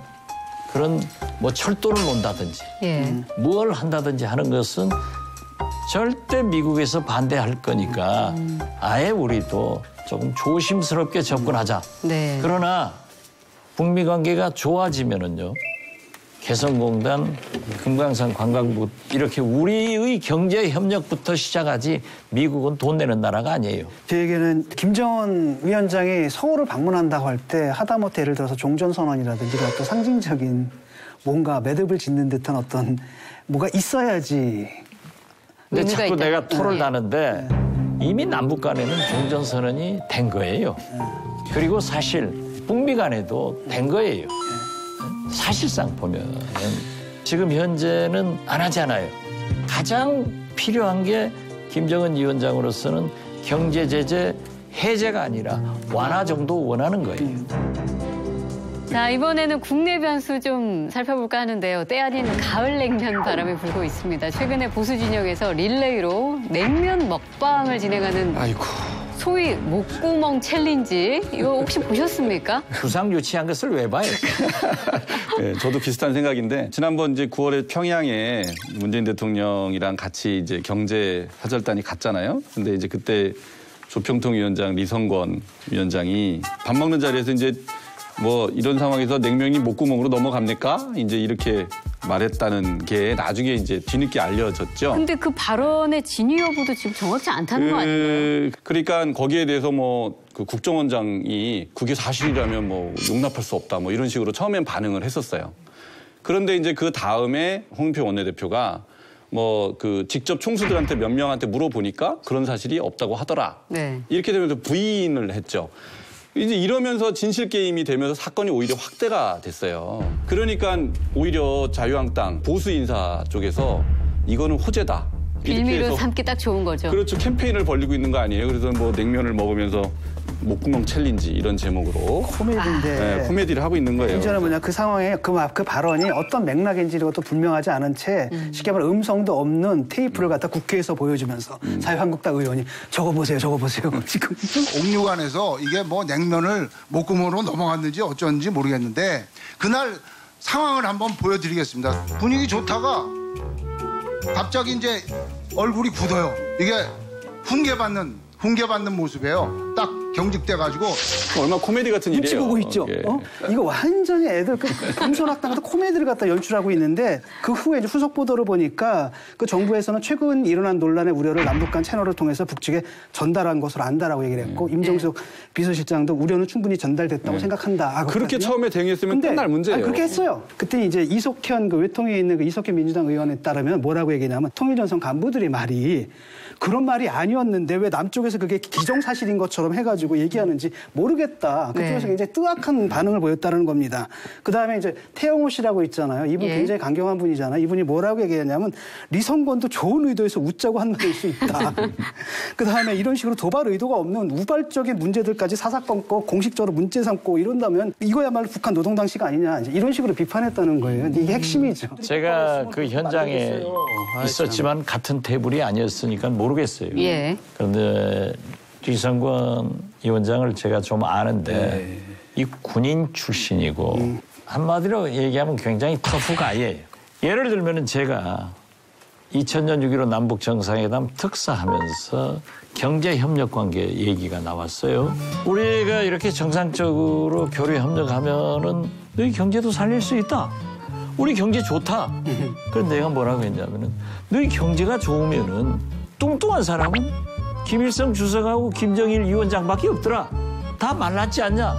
그런 뭐 철도를 논다든지 뭘 한다든지 하는 것은 절대 미국에서 반대할 거니까 아예 우리도 조금 조심스럽게 접근하자. 네. 그러나 북미 관계가 좋아지면은요. 개성공단, 금강산 관광부 이렇게 우리의 경제 협력부터 시작하지 미국은 돈 내는 나라가 아니에요. 저에게는 김정은 위원장이 서울을 방문한다고 할 때 하다못해 예를 들어서 종전선언이라든지 어떤 상징적인 뭔가 매듭을 짓는 듯한 어떤 뭐가 있어야지. 근데 자꾸 내가 토를 다는데 이미 남북 간에는 종전선언이 된 거예요. 그리고 사실 북미 간에도 된 거예요. 사실상 보면은 지금 현재는 안 하잖아요. 가장 필요한 게 김정은 위원장으로서는 경제 제재 해제가 아니라 완화 정도 원하는 거예요. 자, 이번에는 국내 변수 좀 살펴볼까 하는데요. 때 아닌 가을 냉면 바람이 불고 있습니다. 최근에 보수 진영에서 릴레이로 냉면 먹방을 진행하는 소위 목구멍 챌린지 이거 혹시 보셨습니까? 부상 유치한 것을 왜 봐요? 네, 저도 비슷한 생각인데 지난번 이제 9월에 평양에 문재인 대통령이랑 같이 이제 경제 화절단이 갔잖아요. 근데 이제 그때 조평통 위원장 리성권 위원장이 밥 먹는 자리에서 이제 뭐 이런 상황에서 냉면이 목구멍으로 넘어갑니까? 이제 이렇게 말했다는 게 나중에 이제 뒤늦게 알려졌죠. 근데 그 발언의 진위 여부도 지금 정확치 않다는 거 아닌가요? 그러니까 거기에 대해서 뭐 그 국정원장이 그게 사실이라면 뭐 용납할 수 없다 뭐 이런 식으로 처음엔 반응을 했었어요. 그런데 이제 그 다음에 홍준표 원내대표가 뭐 그 직접 총수들한테 몇 명한테 물어보니까 그런 사실이 없다고 하더라. 네. 이렇게 되면서 부인을 했죠. 이제 이러면서 진실 게임이 되면서 사건이 오히려 확대가 됐어요. 그러니까 오히려 자유한국당 보수 인사 쪽에서 이거는 호재다. 빌미로 삼기 딱 좋은 거죠. 그렇죠. 캠페인을 벌리고 있는 거 아니에요. 그래서 뭐 냉면을 먹으면서 목구멍 챌린지 이런 제목으로 코미디인데 코미디를 하고 있는 거예요. 문제는 뭐냐 그 상황에 그 발언이 어떤 맥락인지도 불명하지 않은 채 쉽게 말해 음성도 없는 테이프를 갖다 국회에서 보여주면서 자유한국당 의원이 저거 보세요 지금 옥류관에서 이게 뭐 냉면을 목구멍으로 넘어갔는지 어쩐지 모르겠는데 그날 상황을 한번 보여드리겠습니다. 분위기 좋다가 갑자기 이제 얼굴이 굳어요. 이게 훈계받는 모습이에요. 딱 경직돼가지고 얼마나 코미디 같은 눈치 일이에요. 보고 있죠. 이거 완전히 애들 금손학당에서 코미디를 갖다 연출하고 있는데 그 후에 이제 후속 보도를 보니까 그 정부에서는 최근 일어난 논란의 우려를 남북 간 채널을 통해서 북측에 전달한 것으로 안다라고 얘기를 했고 임정숙 비서실장도 우려는 충분히 전달됐다고 생각한다. 그렇게 처음에 대응했으면 끝날 문제예요. 그렇게 했어요. 그때 이제 이석현 그 외통위에 있는 그 이석현 민주당 의원에 따르면 뭐라고 얘기냐면 통일전선 간부들이 말이 그런 말이 아니었는데 왜 남쪽에서 그게 기정사실인 것처럼 해가지고 얘기하는지 모르겠다. 그쪽에서 굉장히 뜨악한 반응을 보였다는 겁니다. 그다음에 이제 태영호 씨라고 있잖아요. 이분 굉장히 강경한 분이잖아요. 이분이 뭐라고 얘기했냐면 리성건도 좋은 의도에서 웃자고 한 말일 수 있다. 그다음에 이런 식으로 도발 의도가 없는 우발적인 문제들까지 사사건건 공식적으로 문제 삼고 이런다면 이거야말로 북한 노동당시가 아니냐. 이런 식으로 비판했다는 거예요. 이게 핵심이죠. 제가 그 현장에 있었지만 같은 테이블이 아니었으니까 모르겠어요. 그런데 리성건 위원장을 제가 좀 아는데 이 군인 출신이고 한마디로 얘기하면 굉장히 터프 가이예요. 예를 들면 제가 2000년 6.15 남북 정상회담 특사하면서 경제협력 관계 얘기가 나왔어요. 우리가 이렇게 정상적으로 교류 협력하면은 너희 경제도 살릴 수 있다. 우리 경제 좋다. 그런데 내가 뭐라고 했냐면은 너희 경제가 좋으면은 뚱뚱한 사람은 김일성 주석하고 김정일 위원장밖에 없더라. 다 말랐지 않냐?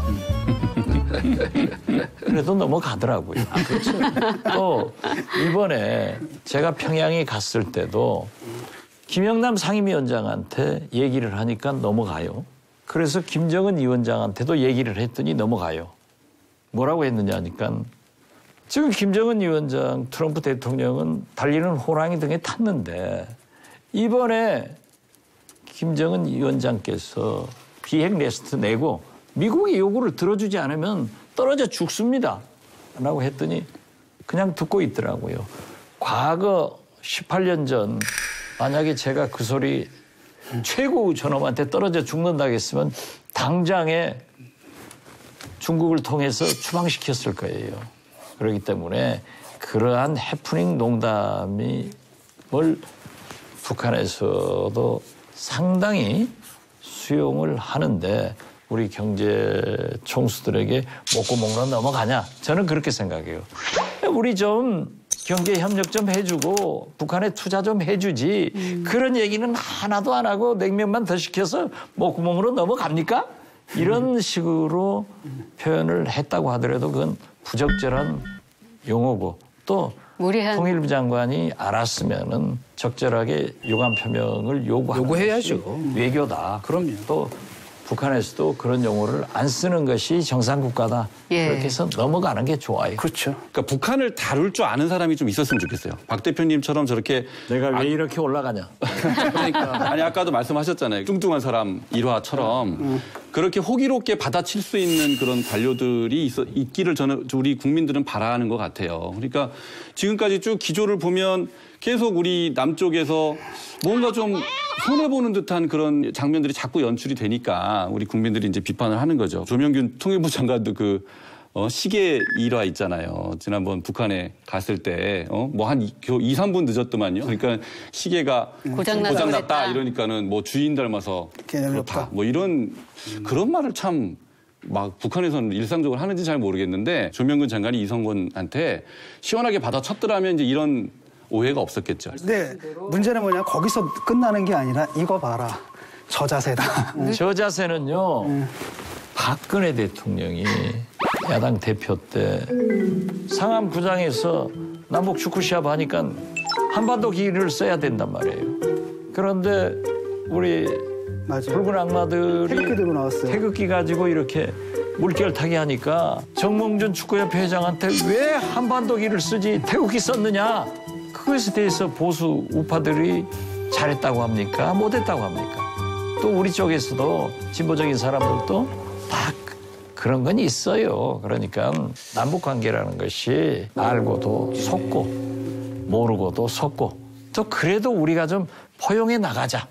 그래도 넘어가더라고요. 그렇죠. 또 이번에 제가 평양에 갔을 때도 김영남 상임위원장한테 얘기를 하니까 넘어가요. 그래서 김정은 위원장한테도 얘기를 했더니 넘어가요. 뭐라고 했느냐 하니까 지금 김정은 위원장, 트럼프 대통령은 달리는 호랑이 등에 탔는데 이번에 김정은 위원장께서 비핵 리스트 내고 미국의 요구를 들어주지 않으면 떨어져 죽습니다. 라고 했더니 그냥 듣고 있더라고요. 과거 18년 전 만약에 제가 그 소리 최고 저놈한테 떨어져 죽는다고 했으면 당장에 중국을 통해서 추방시켰을 거예요. 그렇기 때문에 그러한 해프닝 농담이 북한에서도 상당히 수용을 하는데 우리 경제 총수들에게 목구멍으로 넘어가냐? 저는 그렇게 생각해요. 우리 좀 경제 협력 좀 해주고 북한에 투자 좀 해주지 그런 얘기는 하나도 안 하고 냉면만 더 시켜서 목구멍으로 넘어갑니까? 이런 식으로 표현을 했다고 하더라도 그건 부적절한 용어고 또 통일부 장관이 알았으면은 적절하게 유감 표명을 요구해야죠. 외교다. 그럼요. 또 북한에서도 그런 용어를 안 쓰는 것이 정상국가다. 그렇게 해서 넘어가는 게 좋아요. 그렇죠. 그러니까 북한을 다룰 줄 아는 사람이 좀 있었으면 좋겠어요. 박 대표님처럼 저렇게 내가 왜 이렇게 올라가냐. 그러니까 아니 아까도 말씀하셨잖아요. 뚱뚱한 사람 일화처럼 그렇게 호기롭게 받아칠 수 있는 그런 관료들이 있기를 저는 우리 국민들은 바라는 것 같아요. 그러니까 지금까지 쭉 기조를 보면 계속 우리 남쪽에서 뭔가 좀 손해보는 듯한 그런 장면들이 자꾸 연출이 되니까 우리 국민들이 이제 비판을 하는 거죠. 조명균 통일부 장관도 그 시계 일화 있잖아요. 지난번 북한에 갔을 때 뭐 한 2, 3분 늦었더만요. 그러니까 시계가 고장났다 이러니까는 뭐 주인 닮아서 그렇다. 뭐 이런 그런 말을 참 막 북한에서는 일상적으로 하는지 잘 모르겠는데 조명균 장관이 이성건한테 시원하게 받아쳤더라면 이제 이런 오해가 없었겠죠. 네, 문제는 뭐냐 거기서 끝나는 게 아니라 이거 봐라 저 자세다. 저 자세는요 박근혜 대통령이 야당 대표 때 상암 구장에서 남북 축구 시합 하니까 한반도 기기를 써야 된단 말이에요. 그런데 우리 붉은 악마들이 태극기 가지고 이렇게 물결 타게 하니까 정몽준 축구협회 회장한테 왜 한반도기를 쓰지 태극기 썼느냐. 그것에 대해서 보수 우파들이 잘했다고 합니까? 못했다고 합니까? 또 우리 쪽에서도 진보적인 사람들도 다 그런 건 있어요. 그러니까 남북 관계라는 것이 알고도 속고 모르고도 속고 또 그래도 우리가 좀 포용해 나가자.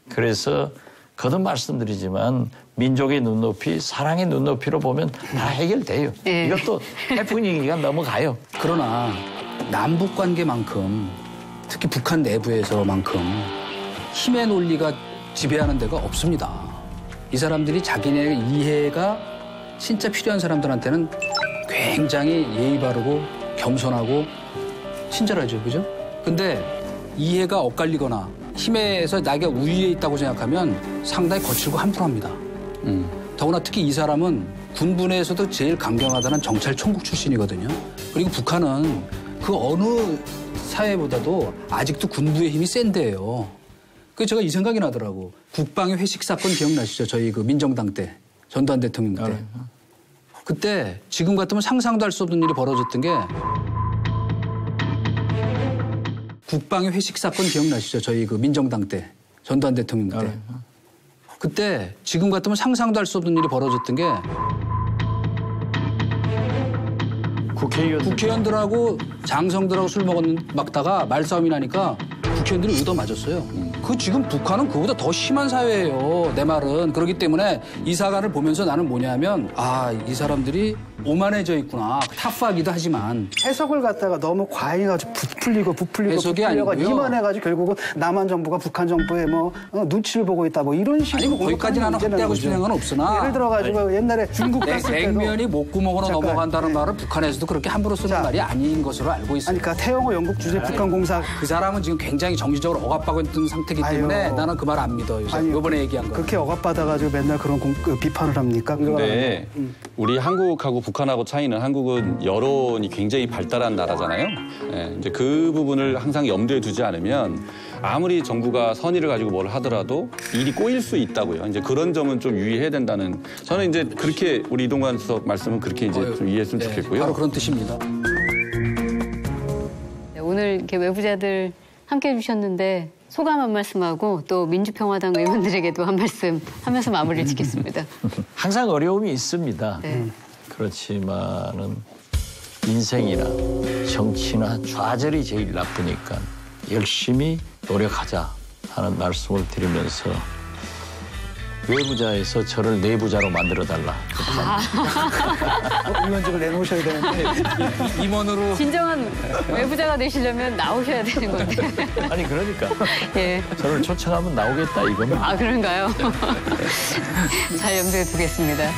그래서 거듭 말씀드리지만 민족의 눈높이, 사랑의 눈높이로 보면 다 해결돼요. 이것도 해프닝이가 넘어가요. 그러나 남북 관계만큼 특히 북한 내부에서만큼 힘의 논리가 지배하는 데가 없습니다. 이 사람들이 자기네 이해가 진짜 필요한 사람들한테는 굉장히 예의 바르고 겸손하고 친절하죠. 그죠? 근데 이해가 엇갈리거나 힘에서 나에게 우위에 있다고 생각하면 상당히 거칠고 함부로합니다. 더구나 특히 이 사람은 군부 내에서도 제일 강경하다는 정찰 총국 출신이거든요. 그리고 북한은 그 어느 사회보다도 아직도 군부의 힘이 센데요. 그래서 제가 이 생각이 나더라고. 국방의 회식 사건 기억나시죠? 저희 그 민정당 때, 전두환 대통령 때. 그때 지금 같으면 상상도 할 수 없는 일이 벌어졌던 게 국방의 회식 사건 기억나시죠? 저희 그 민정당 때, 전두환 대통령 때. 그때 지금 같으면 상상도 할 수 없는 일이 벌어졌던 게 국회의원들하고 장성들하고 술 먹다가 말싸움이 나니까 국회의원들이 얻어맞았어요. 그 지금 북한은 그보다 더 심한 사회예요. 내 말은. 그렇기 때문에 이 사관을 보면서 나는 뭐냐면 이 사람들이 오만해져 있구나. 타프하기도 하지만. 해석을 갖다가 너무 과잉해가지고 해석이 아니고요. 이만해가지고 결국은 남한 정부가 북한 정부에 눈치를 보고 있다 이런 식으로. 아니 거기까지 나는 확대하고 싶은 생각은 없으나. 예를 들어가지고 옛날에 중국 갔을 때도. 냉면이 목구멍으로 넘어간다는 말은 북한에서도 그렇게 함부로 쓰는 말이 아닌 것으로 알고 있어요. 그러니까 태영호 영국 주재 북한 공사. 그 사람은 지금 굉장히 정신적으로 억압받고 있는 상태이기 때문에 나는 그 말 안 믿어요. 이번에 얘기한 거. 그렇게 억압받아가지고 맨날 그런 비판을 합니까? 근데 우리 한국하고 북한하고 차이는 한국은 여론이 굉장히 발달한 나라잖아요. 이제 그 부분을 항상 염두에 두지 않으면 아무리 정부가 선의를 가지고 뭘 하더라도 일이 꼬일 수 있다고요. 이제 그런 점은 좀 유의해야 된다는. 저는 이제 그렇게 우리 이동관 수석 말씀은 그렇게 이제 좀 이해했으면 좋겠고요. 바로 그런 뜻입니다. 오늘 이렇게 외부자들 함께 해주셨는데 소감 한 말씀하고 또 민주평화당 의원들에게도 한 말씀 하면서 마무리를 짓겠습니다. 항상 어려움이 있습니다. 그렇지만은 인생이나 정치나 좌절이 제일 나쁘니까 열심히 노력하자 하는 말씀을 드리면서 외부자에서 저를 내부자로 만들어달라. 의원직을 내놓으셔야 되는데. 임원으로. 진정한 외부자가 되시려면 나오셔야 되는 건데. 아니 그러니까. 예. 저를 초청하면 나오겠다 이겁니다. 그런가요? 잘 염두에 두겠습니다.